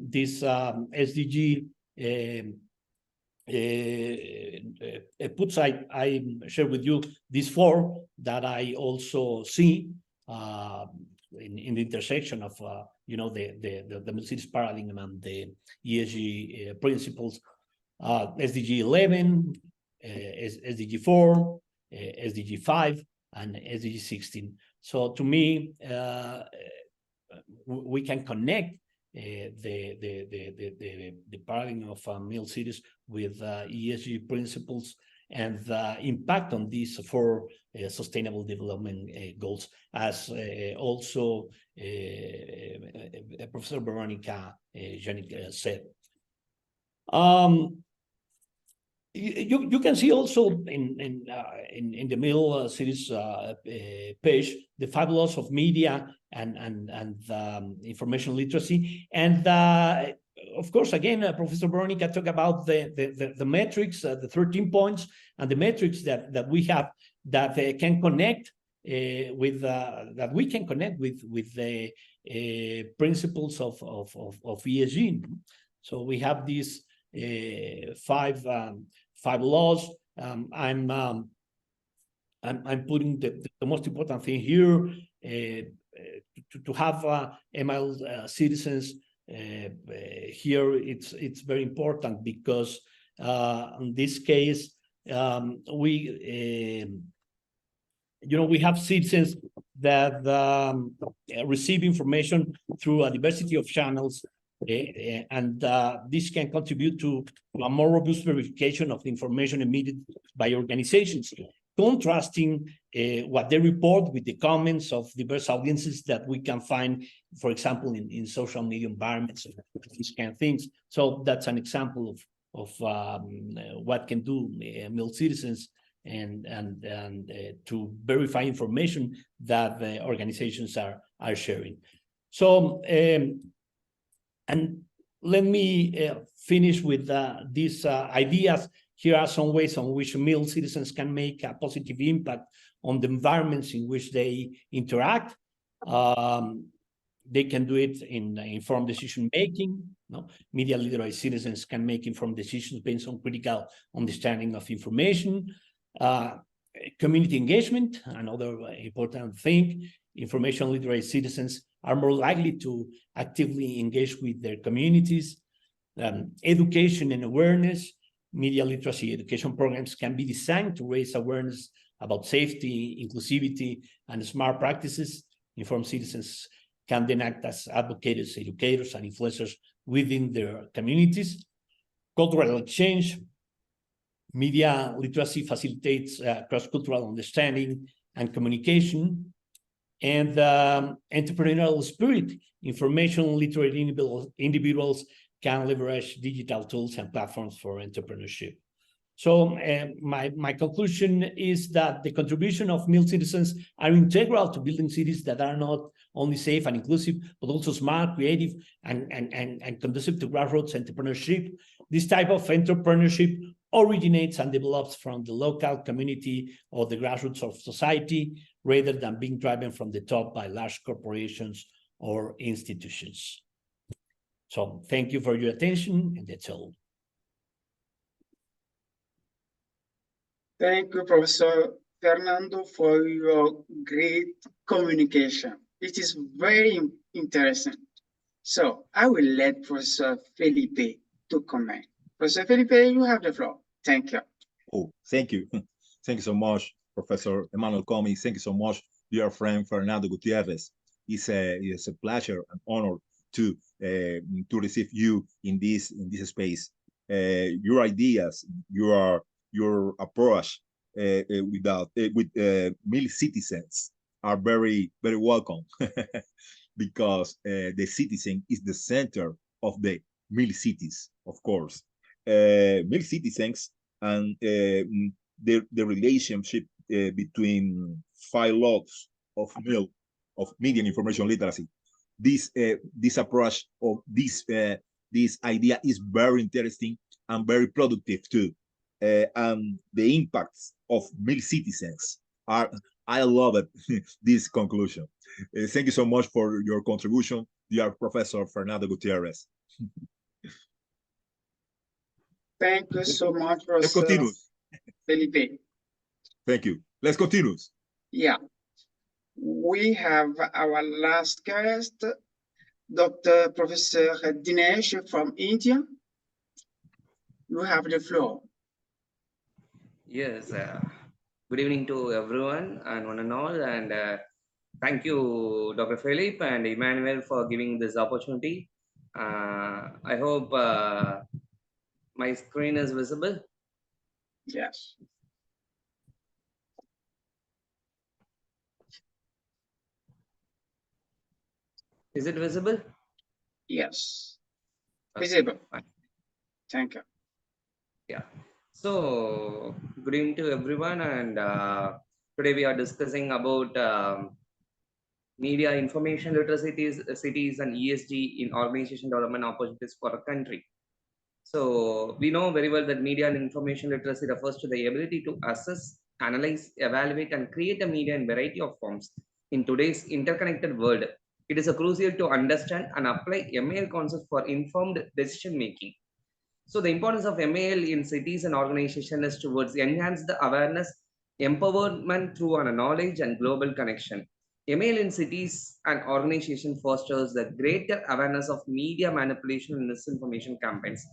puts. I share with you these four that I also see in the intersection of the Milcities paradigm and the ESG principles. SDG 11, SDG 4, SDG 5, and SDG 16. So to me, we can connect the paradigm of Milcities with ESG principles and the impact on these four sustainable development goals, as also Professor Veronica Janik said. You can see also in the Milcities page the 5 laws of media and information literacy, and of course again Professor Veronica talked about the metrics, the 13 points, and the metrics that we have that can connect with that we can connect with the principles of ESG. So we have these 5 laws. I'm putting the most important thing here to have ML citizens here. It's very important because in this case we have citizens that receive information through a diversity of channels. And this can contribute to a more robust verification of the information emitted by organizations, contrasting what they report with the comments of diverse audiences that we can find, for example, in social media environments, these kind of things. So that's an example of what can do Milcitizens and to verify information that the organizations are sharing. So and let me finish with these ideas. Here are some ways on which Milcitizens can make a positive impact on the environments in which they interact. They can do it in informed decision making. Media literate citizens can make informed decisions based on critical understanding of information. Community engagement, another important thing. Information literate citizens are more likely to actively engage with their communities. Education and awareness. Media literacy education programs can be designed to raise awareness about safety, inclusivity, and smart practices. Informed citizens can then act as advocates, educators, and influencers within their communities. Cultural exchange. Media literacy facilitates cross-cultural understanding and communication. And entrepreneurial spirit. Information literate individuals can leverage digital tools and platforms for entrepreneurship. So my conclusion is that the contribution of Milcitizens are integral to building cities that are not only safe and inclusive, but also smart, creative, and conducive to grassroots entrepreneurship. This type of entrepreneurship originates and develops from the local community or the grassroots of society, rather than being driven from the top by large corporations or institutions. So thank you for your attention, and that's all. Thank you, Professor Fernando, for your great communication. It is very interesting. So I will let Professor Felipe to comment. Professor Felipe, you have the floor. Thank you. Oh, thank you. Thank you so much, Professor Emmanuel Comey. Thank you so much, dear friend Fernando Gutierrez. It's a pleasure and honor to receive you in this space. Your ideas, your approach with Milcitizens are very, very welcome because the citizen is the center of the Milcities, of course. Milcitizens and the relationship between 5 laws of media and information literacy. This approach of this idea is very interesting and very productive too. And the impacts of Milcitizens are, I love it, this conclusion. Thank you so much for your contribution, dear Professor Fernando Gutierrez. Thank you so much, Professor Felipe. Thank you. Let's continue. Yeah. We have our last guest, Dr. Professor Dinesh from India. You have the floor. Yes. Good evening to everyone and one and all. And thank you, Dr. Philip and Emmanuel, for giving this opportunity. I hope my screen is visible. Yes. Is it visible? Yes. Visible. Fine. Thank you. Yeah. So, good evening to everyone, and today we are discussing about media information literacy cities and ESG in organization development opportunities for a country. So, we know very well that media and information literacy refers to the ability to assess, analyze, evaluate, and create a media in variety of forms. In today's interconnected world, it is crucial to understand and apply ML concepts for informed decision making. So the importance of MAL in cities and organizations is towards enhance the awareness, empowerment through a knowledge and global connection. MAL in cities and organizations fosters the greater awareness of media manipulation and misinformation campaigns.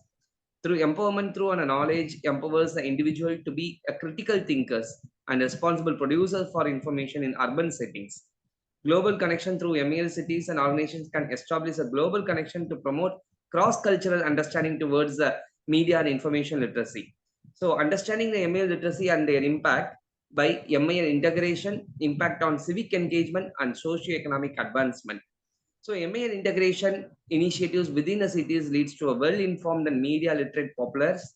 Through empowerment through a knowledge empowers the individual to be a critical thinkers and responsible producers for information in urban settings. Global connection through MAL cities and organizations can establish a global connection to promote cross-cultural understanding towards the media and information literacy. So understanding the MAL literacy and their impact by MAL integration, impact on civic engagement and socio-economic advancement. So MAL integration initiatives within the cities leads to a well-informed and media literate populace,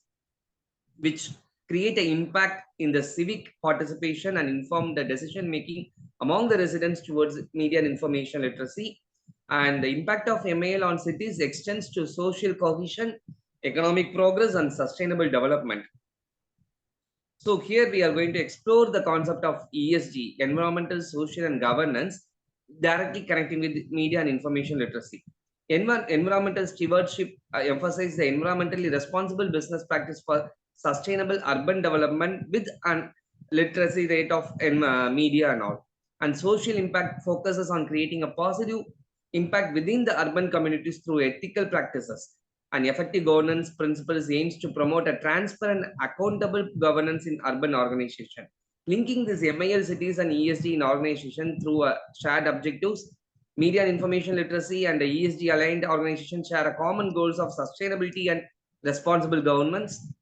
which create an impact in the civic participation and inform the decision making among the residents towards media and information literacy. And the impact of MAL on cities extends to social cohesion, economic progress, and sustainable development. So here we are going to explore the concept of ESG, environmental, social, and governance, directly connecting with media and information literacy. Environmental stewardship emphasizes the environmentally responsible business practice for sustainable urban development with an literacy rate of media and all. And social impact focuses on creating a positive impact within the urban communities through ethical practices. And effective governance principles aims to promote a transparent, accountable governance in urban organization. Linking these MIL cities and ESG in organization through shared objectives, media and information literacy and the ESG aligned organizations share a common goals of sustainability and responsible governance.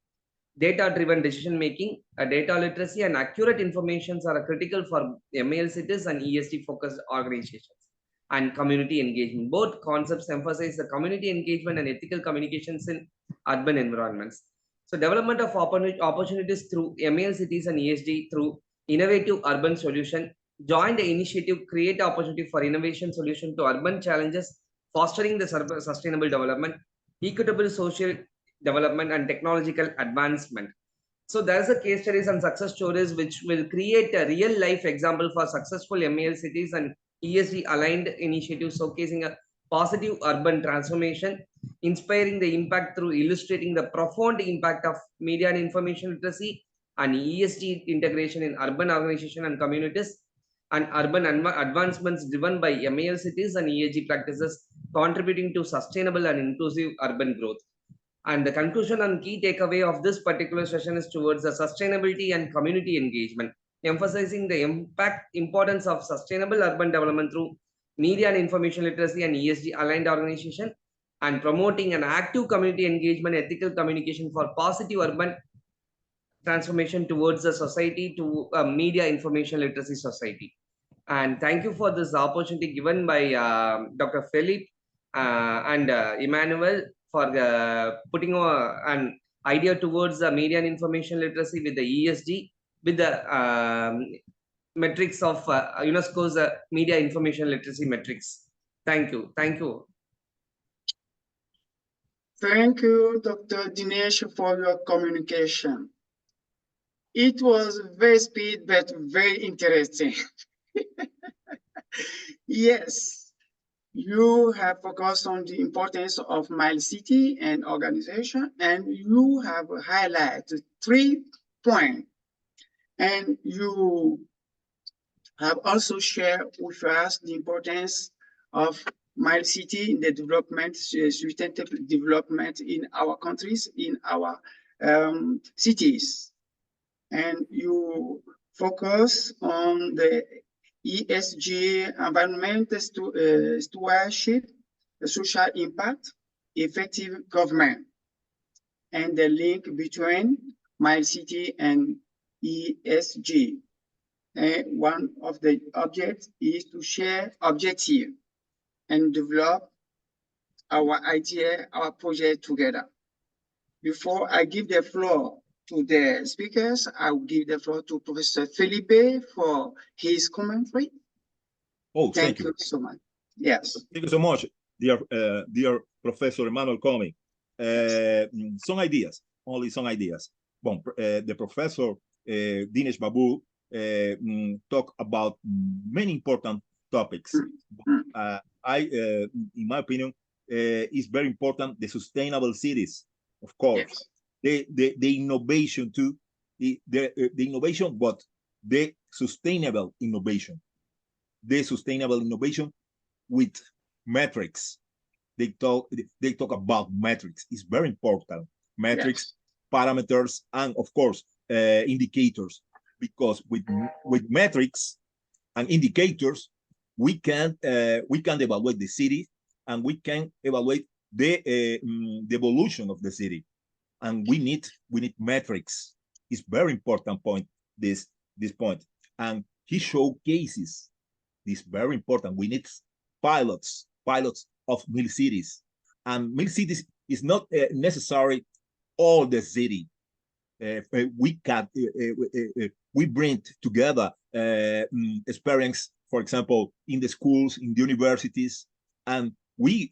Data-driven decision making, data literacy, and accurate information are critical for MIL cities and ESG-focused organizations. And community engagement. Both concepts emphasize the community engagement and ethical communications in urban environments. So development of opportunities through MIL cities and ESG through innovative urban solution. Joint initiative create opportunity for innovation solution to urban challenges, fostering the sustainable development, equitable social development, and technological advancement. So there's a case studies and success stories which will create a real life example for successful MIL cities and ESG aligned initiatives showcasing a positive urban transformation, inspiring the impact through illustrating the profound impact of media and information literacy and ESG integration in urban organization and communities, and urban advancements driven by MIL cities and ESG practices contributing to sustainable and inclusive urban growth. And the conclusion and key takeaway of this particular session is towards the sustainability and community engagement, emphasizing the importance of sustainable urban development through media and information literacy and ESG aligned organization, and promoting an active community engagement, ethical communication for positive urban transformation towards the society to media information literacy society. And thank you for this opportunity given by Dr. Philip and Emmanuel for putting an idea towards the media and information literacy with the ESG, with the metrics of UNESCO's media information literacy metrics. Thank you. Thank you. Thank you, Dr. Dinesh, for your communication. It was very speed, but very interesting. Yes, you have focused on the importance of Milcity and organization, and you have highlighted 3 points. And you have also shared with us the importance of Milcity in the development, sustainable development in our countries, in our cities. And you focus on the ESG, environment stewardship, the social impact, effective government, and the link between Milcity and ESG. And one of the objects is to share objective and develop our idea, our project together. Before I give the floor to the speakers. I will give the floor to Professor Felipe for his commentary. Oh, thank you so much. Yes. Thank you so much, dear Professor Emmanuel Comey. Some ideas, only some ideas. Bom, the professor Dinesh Babu talk about many important topics. In my opinion, is very important the sustainable cities, of course. Yes. The innovation too, the innovation, but the sustainable innovation. The sustainable innovation with metrics. They talk about metrics. It's very important. Metrics, yes. Parameters, and of course, indicators. Because with metrics and indicators, we can evaluate the city, and we can evaluate the evolution of the city. And we need metrics. It's very important point. This point, and he showcases this very important. We need pilots of Milcities, and Milcities is not necessary all the city. We bring together experience, for example, in the schools, in the universities, and we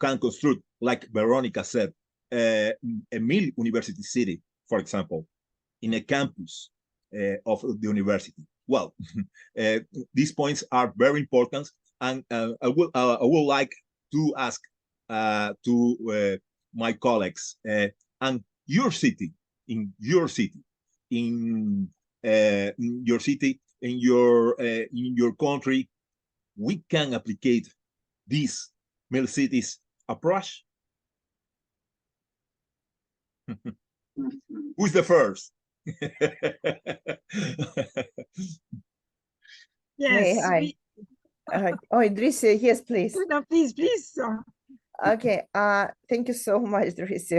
can construct, like Veronica said, a Mil University city, for example, in a campus of the university. Well, these points are very important, and I would like to ask to my colleagues and your city, in your country, we can apply this Milcities approach. Who's the first? Yes. Idris, yes, please. No, please. Okay, thank you so much, Idris,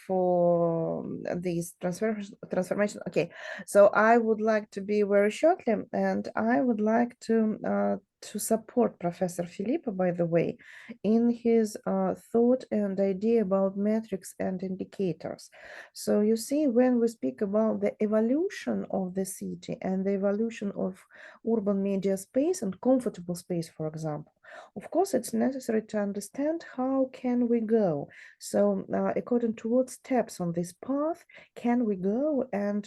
for this transformation. Okay, so I would like to be very shortly, and I would like to support Professor Felipe, by the way, in his thought and idea about metrics and indicators. So you see, when we speak about the evolution of the city and the evolution of urban media space and comfortable space, for example, of course, it's necessary to understand how can we go. So according to what steps on this path can we go, and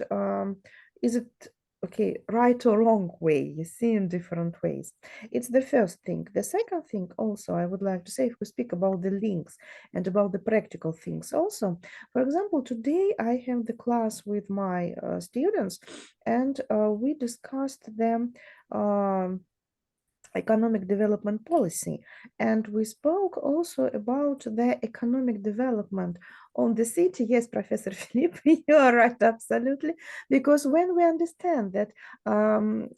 is it okay, right or wrong way, you see, in different ways. It's the first thing. The second thing also I would like to say, if we speak about the links and about the practical things also, for example, today I have the class with my students, and we discussed them economic development policy, and we spoke also about the economic development on the city. Yes, Professor Philippe, you are right, absolutely, because when we understand that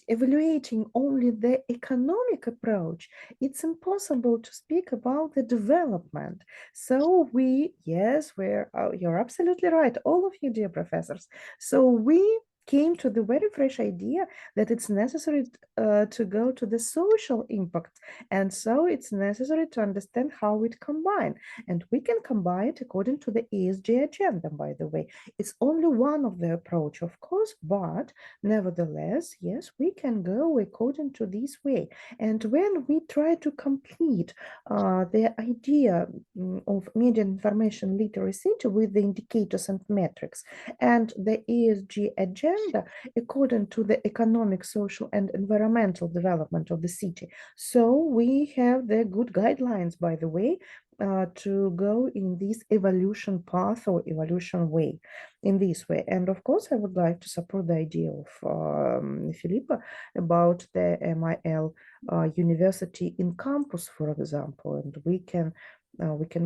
evaluating only the economic approach, it's impossible to speak about the development. So you're absolutely right, all of you, dear professors. So we came to the very fresh idea that it's necessary to go to the social impact, and so it's necessary to understand how it combine, and we can combine it according to the ESG agenda. By the way, it's only one of the approach, of course, but nevertheless, yes, we can go according to this way. And when we try to complete the idea of media information literacy with the indicators and metrics and the ESG agenda according to the economic, social, and environmental development of the city. So we have the good guidelines, by the way, to go in this evolution path or evolution way, in this way. And of course, I would like to support the idea of Felipe about the MIL university in campus, for example, and we can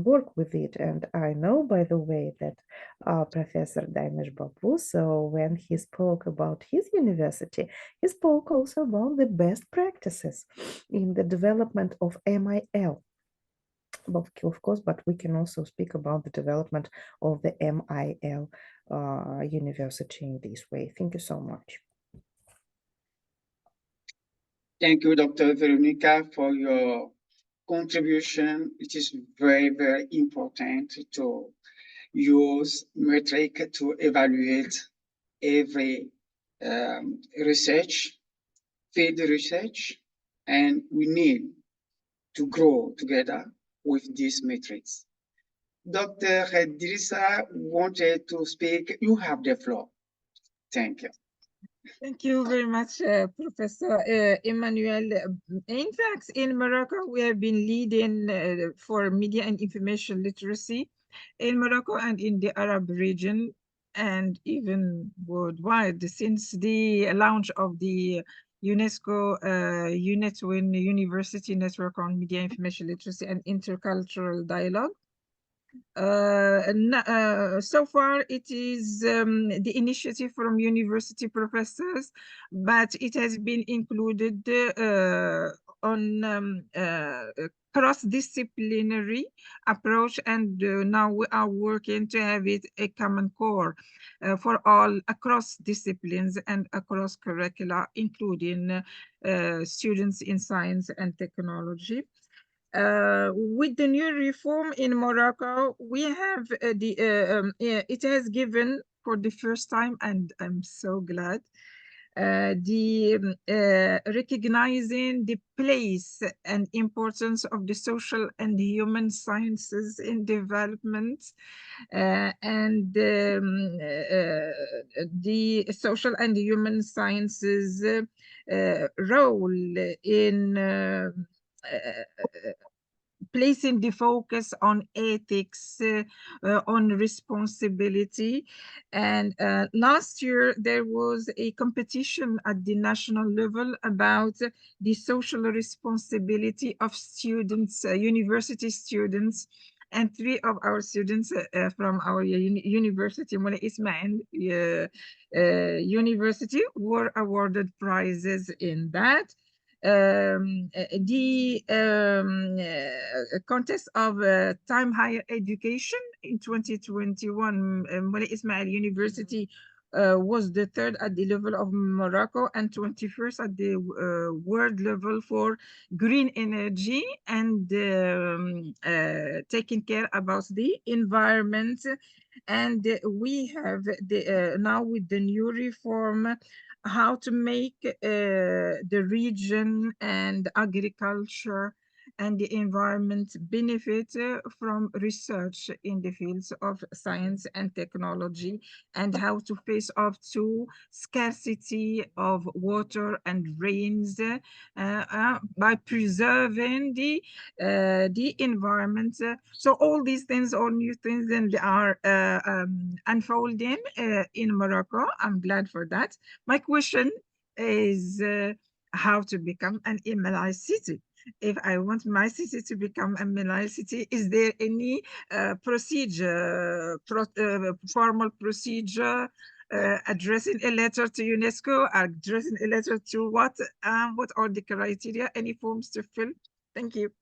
work with it. And I know, by the way, that Professor Dinesh Babu, so when he spoke about his university, he spoke also about the best practices in the development of MIL. Of course, but we can also speak about the development of the MIL university in this way. Thank you so much. Thank you, Dr. Veronica, for your contribution. It is very, very important to use metric to evaluate every research, field research, and we need to grow together with these metrics. Dr. Idrissa wanted to speak. You have the floor. Thank you. Thank you very much, Professor Emmanuel. In fact, in Morocco, we have been leading for media and information literacy in Morocco and in the Arab region, and even worldwide since the launch of the UNESCO UNETWIN University Network on Media Information Literacy and Intercultural Dialogue. So far, it is the initiative from university professors, but it has been included on cross-disciplinary approach, and now we are working to have it a common core for all across disciplines and across curricula, including students in science and technology. With the new reform in Morocco, we have it has given for the first time, and I'm so glad, recognizing the place and importance of the social and human sciences in development, and the social and human sciences role in placing the focus on ethics, on responsibility. And last year, there was a competition at the national level about the social responsibility of students, university students. And 3 of our students from our university, Moulay Ismail University, were awarded prizes in that. The contest of time higher education in 2021, Moulay Ismail University was the 3rd at the level of Morocco and 21st at the world level for green energy and taking care about the environment. And we have now with the new reform how to make the region and agriculture and the environment benefit from research in the fields of science and technology, and how to face off to scarcity of water and rains by preserving the environment. So all these things, all new things, and they are unfolding in Morocco. I'm glad for that. My question is how to become an MLI city. If I want my city to become a MLI city, is there any procedure, formal procedure, addressing a letter to UNESCO, addressing a letter to what are the criteria, any forms to fill? Thank you.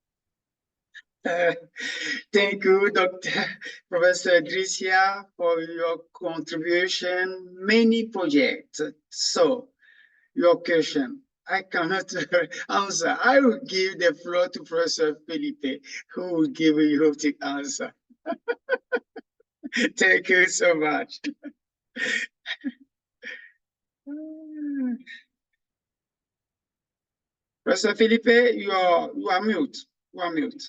Thank you, Dr. Professor Idrissa, for your contribution. Many projects. So, your question, I cannot answer. I will give the floor to Professor Felipe, who will give you the answer. Thank you so much. Professor Felipe, you are mute. You are mute.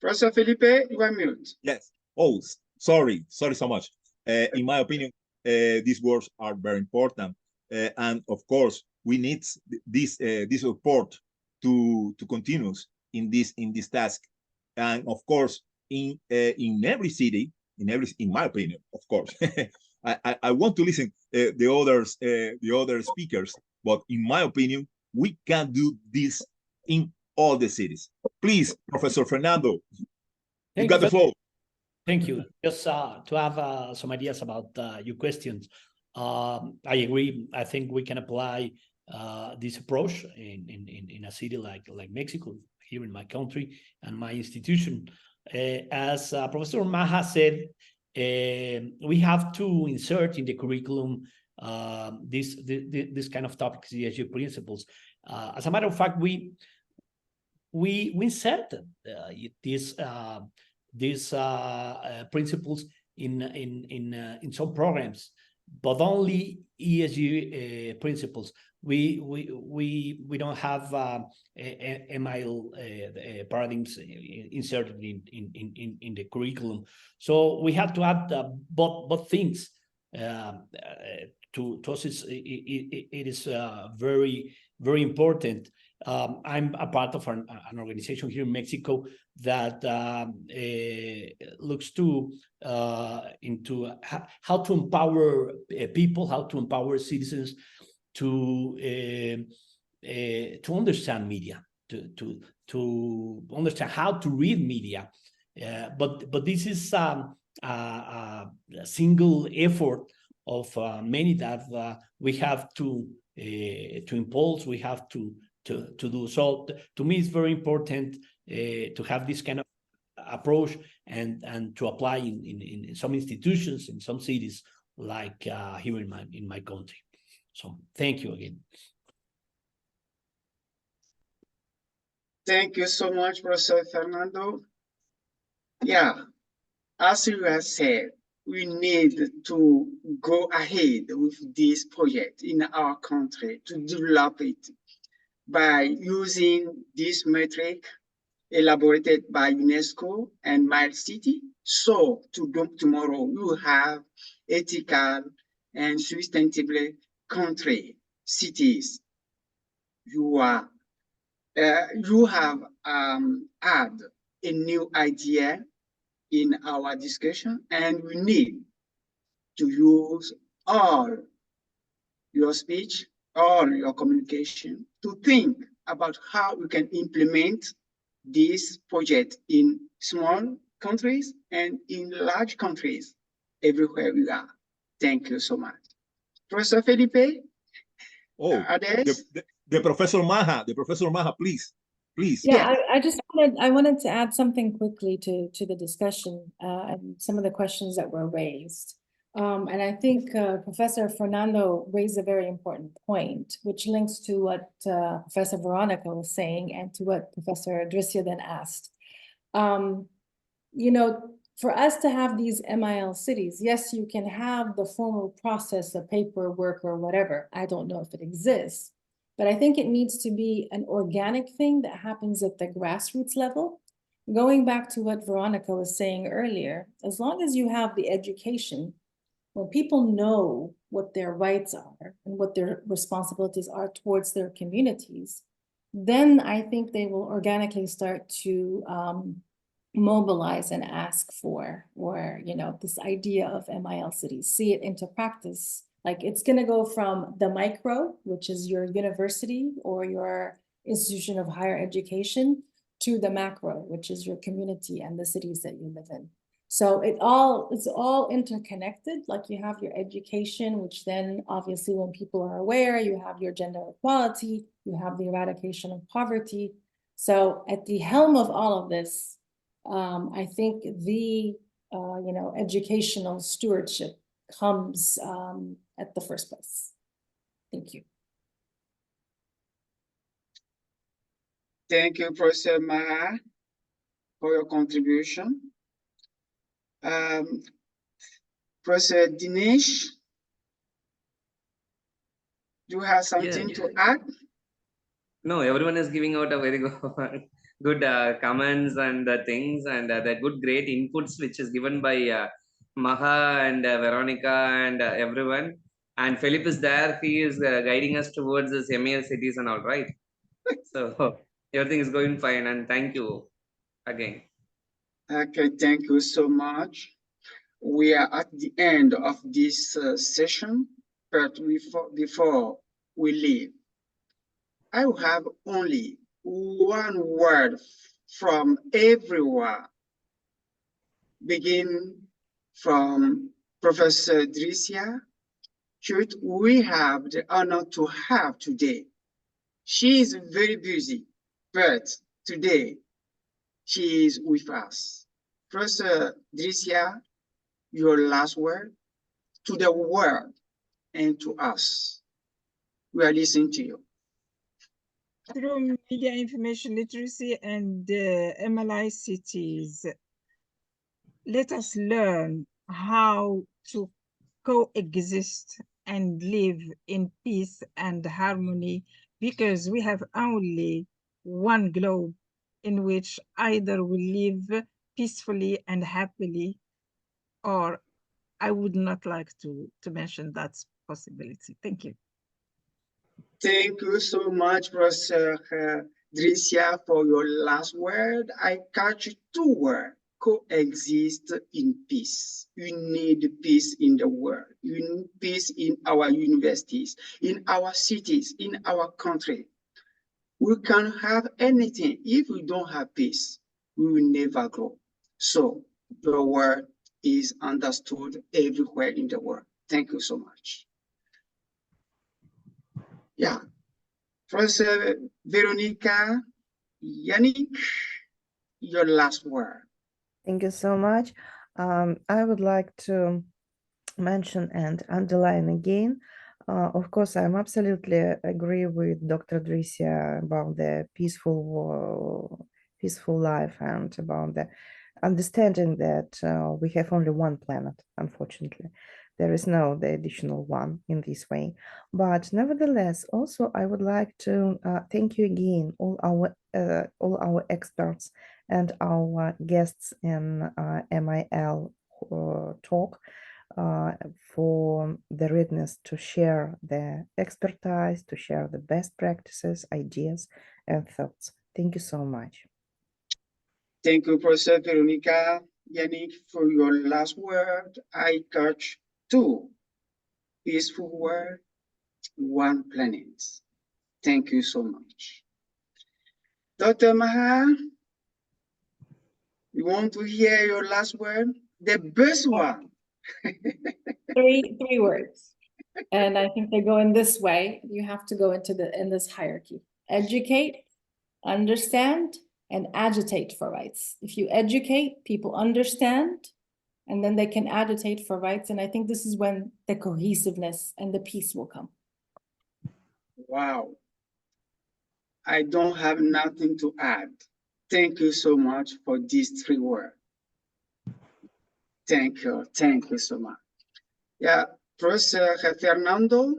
Professor Felipe, you are mute. Yes. Oh, sorry so much. In my opinion, these words are very important, and of course, we need this support to continue in this task. And of course, in every city, in my opinion, of course, I want to listen the other speakers, but in my opinion, we can do this in all the cities. Please, Professor Fernando, you got the floor. Thank you. Just to have some ideas about your questions. I agree. I think we can apply this approach in a city like Mexico, here in my country and my institution. As Professor Maha said, we have to insert in the curriculum this kind of topics, ESG principles. As a matter of fact, we inserted these principles in some programs, but only ESG principles. We don't have MIL paradigms inserted in the curriculum, so we have to add both things. To us, it is very important. I'm a part of an organization here in Mexico that looks to into how to empower people, how to empower citizens to understand media, to understand how to read media. But this is a single effort of many that we have to impulse, we have to do. So to me, it's very important to have this kind of approach and to apply in some institutions, in some cities, like here in my country. So thank you again. Thank you so much, Professor Fernando. Yeah, as you have said, we need to go ahead with this project in our country to develop it by using this metric elaborated by UNESCO and Milcities. So tomorrow we will have ethical and sustainable country, cities. You have had a new idea in our discussion, and we need to use all your speech, all your communication to think about how we can implement this project in small countries and in large countries everywhere we are. Thank you so much. Professor Felipe? Oh, the Professor Maha, please. Yeah, I wanted to add something quickly to the discussion and some of the questions that were raised. And I think Professor Fernando raised a very important point, which links to what Professor Veronica was saying and to what Professor Adricia then asked. You know, for us to have these MIL cities, yes, you can have the formal process of paperwork or whatever. I don't know if it exists, but I think it needs to be an organic thing that happens at the grassroots level. Going back to what Veronica was saying earlier, as long as you have the education, when people know what their rights are and what their responsibilities are towards their communities, then I think they will organically start to mobilize and ask for, or, you know, this idea of MIL cities, see it into practice. Like it's going to go from the micro, which is your university or your institution of higher education, to the macro, which is your community and the cities that you live in. So it's all interconnected. Like you have your education, which then obviously when people are aware, you have your gender equality, you have the eradication of poverty. So at the helm of all of this, I think the you know, educational stewardship comes at the first place. Thank you. Thank you, Professor Maha, for your contribution. Professor Dinesh, do you have something to add? No, everyone is giving out a very good comments and things, and the good great inputs which is given by Maha and Veronica and everyone. And Philip is there. He is guiding us towards this MIL cities and all, right? So everything is going fine, and thank you again. Okay, thank you so much. We are at the end of this session, but before we leave, I will have only one word from everyone, begin from Professor Dricia, which we have the honor to have today. She is very busy, but today she is with us. Professor Dricia, your last word to the world and to us. We are listening to you. Through media information literacy and MLI cities, let us learn how to coexist and live in peace and harmony, because we have only one globe in which either we live peacefully and happily, or I would not like to mention that possibility. Thank you. Thank you so much, Professor Dricia, for your last word. I catch two words: coexist in peace. We need peace in the world. We need peace in our universities, in our cities, in our country. We can have anything. If we don't have peace, we will never grow. So your word is understood everywhere in the world. Thank you so much. Yeah. Professor Veronica, Yannick, your last word. Thank you so much. I would like to mention and underline again, of course, I'm absolutely agree with Dr. Dricia about the peaceful life and about the understanding that we have only one planet, unfortunately. There is no the additional one in this way. But nevertheless, also I would like to thank you again, all our experts and our guests in MIL talk, for the readiness to share the expertise, to share the best practices, ideas, and thoughts. Thank you so much. Thank you, Professor Veronica, Yannick, for your last word. I catch two: peaceful world, one planet. Thank you so much. Dr. Maha, you want to hear your last word? The best one. Three words. And I think they go in this way. You have to go into in this hierarchy: educate, understand, and agitate for rights. If you educate, people understand, and then they can agitate for rights. And I think this is when the cohesiveness and the peace will come. Wow. I don't have nothing to add. Thank you so much for these three words. Thank you so much. Yeah, Professor Fernando.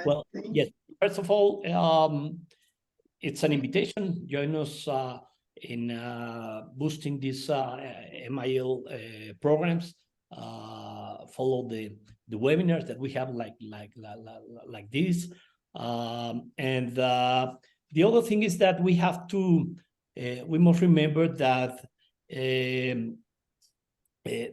Well, yes, first of all, it's an invitation. Join us in boosting these MIL programs. Follow the webinars that we have like this. And the other thing is that we have to, we must remember that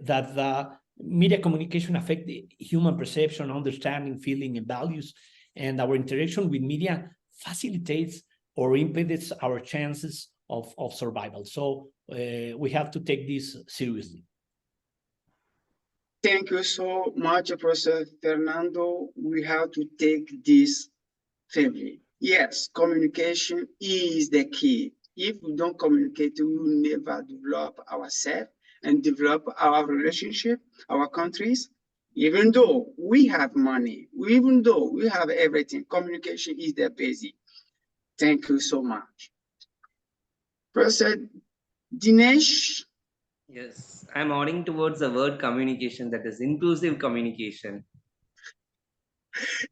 that the media communication affect the human perception, understanding, feeling, and values, and our interaction with media facilitates or impedes our chances of survival. So we have to take this seriously. Thank you so much, Professor Fernando. We have to take this firmly. Yes, communication is the key. If we don't communicate, we will never develop ourselves and develop our relationship, our countries. Even though we have money, even though we have everything, communication is the basic. Thank you so much. Professor Dinesh. Yes, I'm nodding towards the word communication, that is inclusive communication.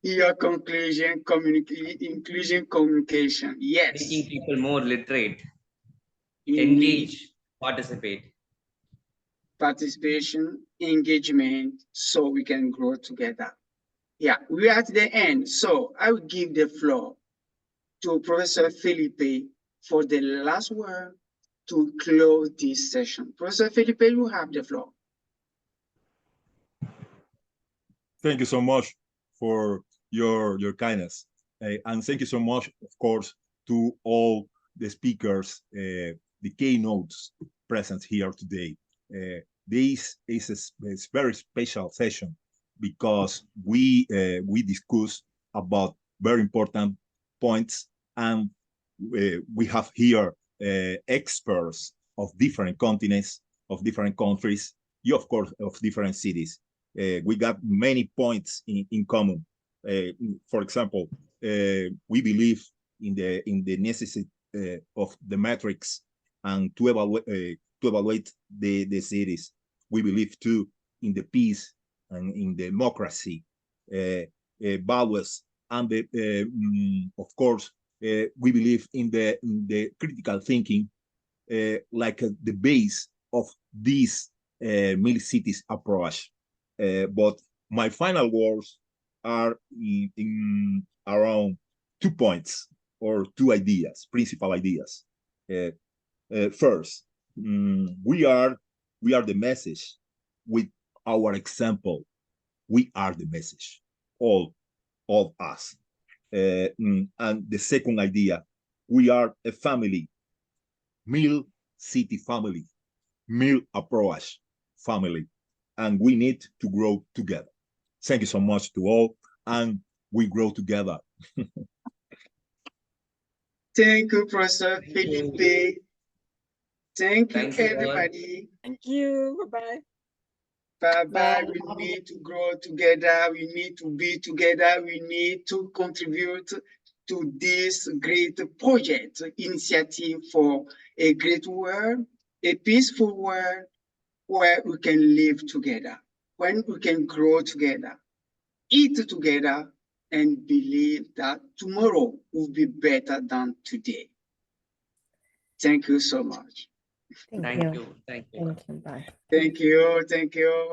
Your conclusion, inclusion communication. Yes. Making people more literate, engage, participate. Participation, engagement, so we can grow together. Yeah, we are at the end. So I will give the floor to Professor Felipe for the last word to close this session. Professor Felipe, you have the floor. Thank you so much for your kindness. And thank you so much, of course, to all the speakers, the keynotes present here today. This is a very special session because we discuss about very important points, and we have here experts of different continents, of different countries, you of course of different cities. We got many points in common. For example, we believe in the necessity of the metrics and to evaluate the cities. We believe too in the peace and in democracy values, and of course we believe in the critical thinking like the base of this Milcities approach. But my final words are around 2 points or 2 ideas, principal ideas. First, we are the message. With our example, we are the message, all of us. And the second idea, we are a family, Milcity family, Mil approach family, and we need to grow together. Thank you so much to all, and we grow together. Thank you, Professor Felipe. Thank you, Thank you all. everybody. Thank you. Bye-bye. Bye-bye. Bye. We need to grow together. We need to be together. We need to contribute to this great project, initiative for a great world, a peaceful world where we can live together, when we can grow together, eat together, and believe that tomorrow will be better than today. Thank you so much. Thank Thank you. you. Thank you. Thank you. Bye. Thank you. Thank you.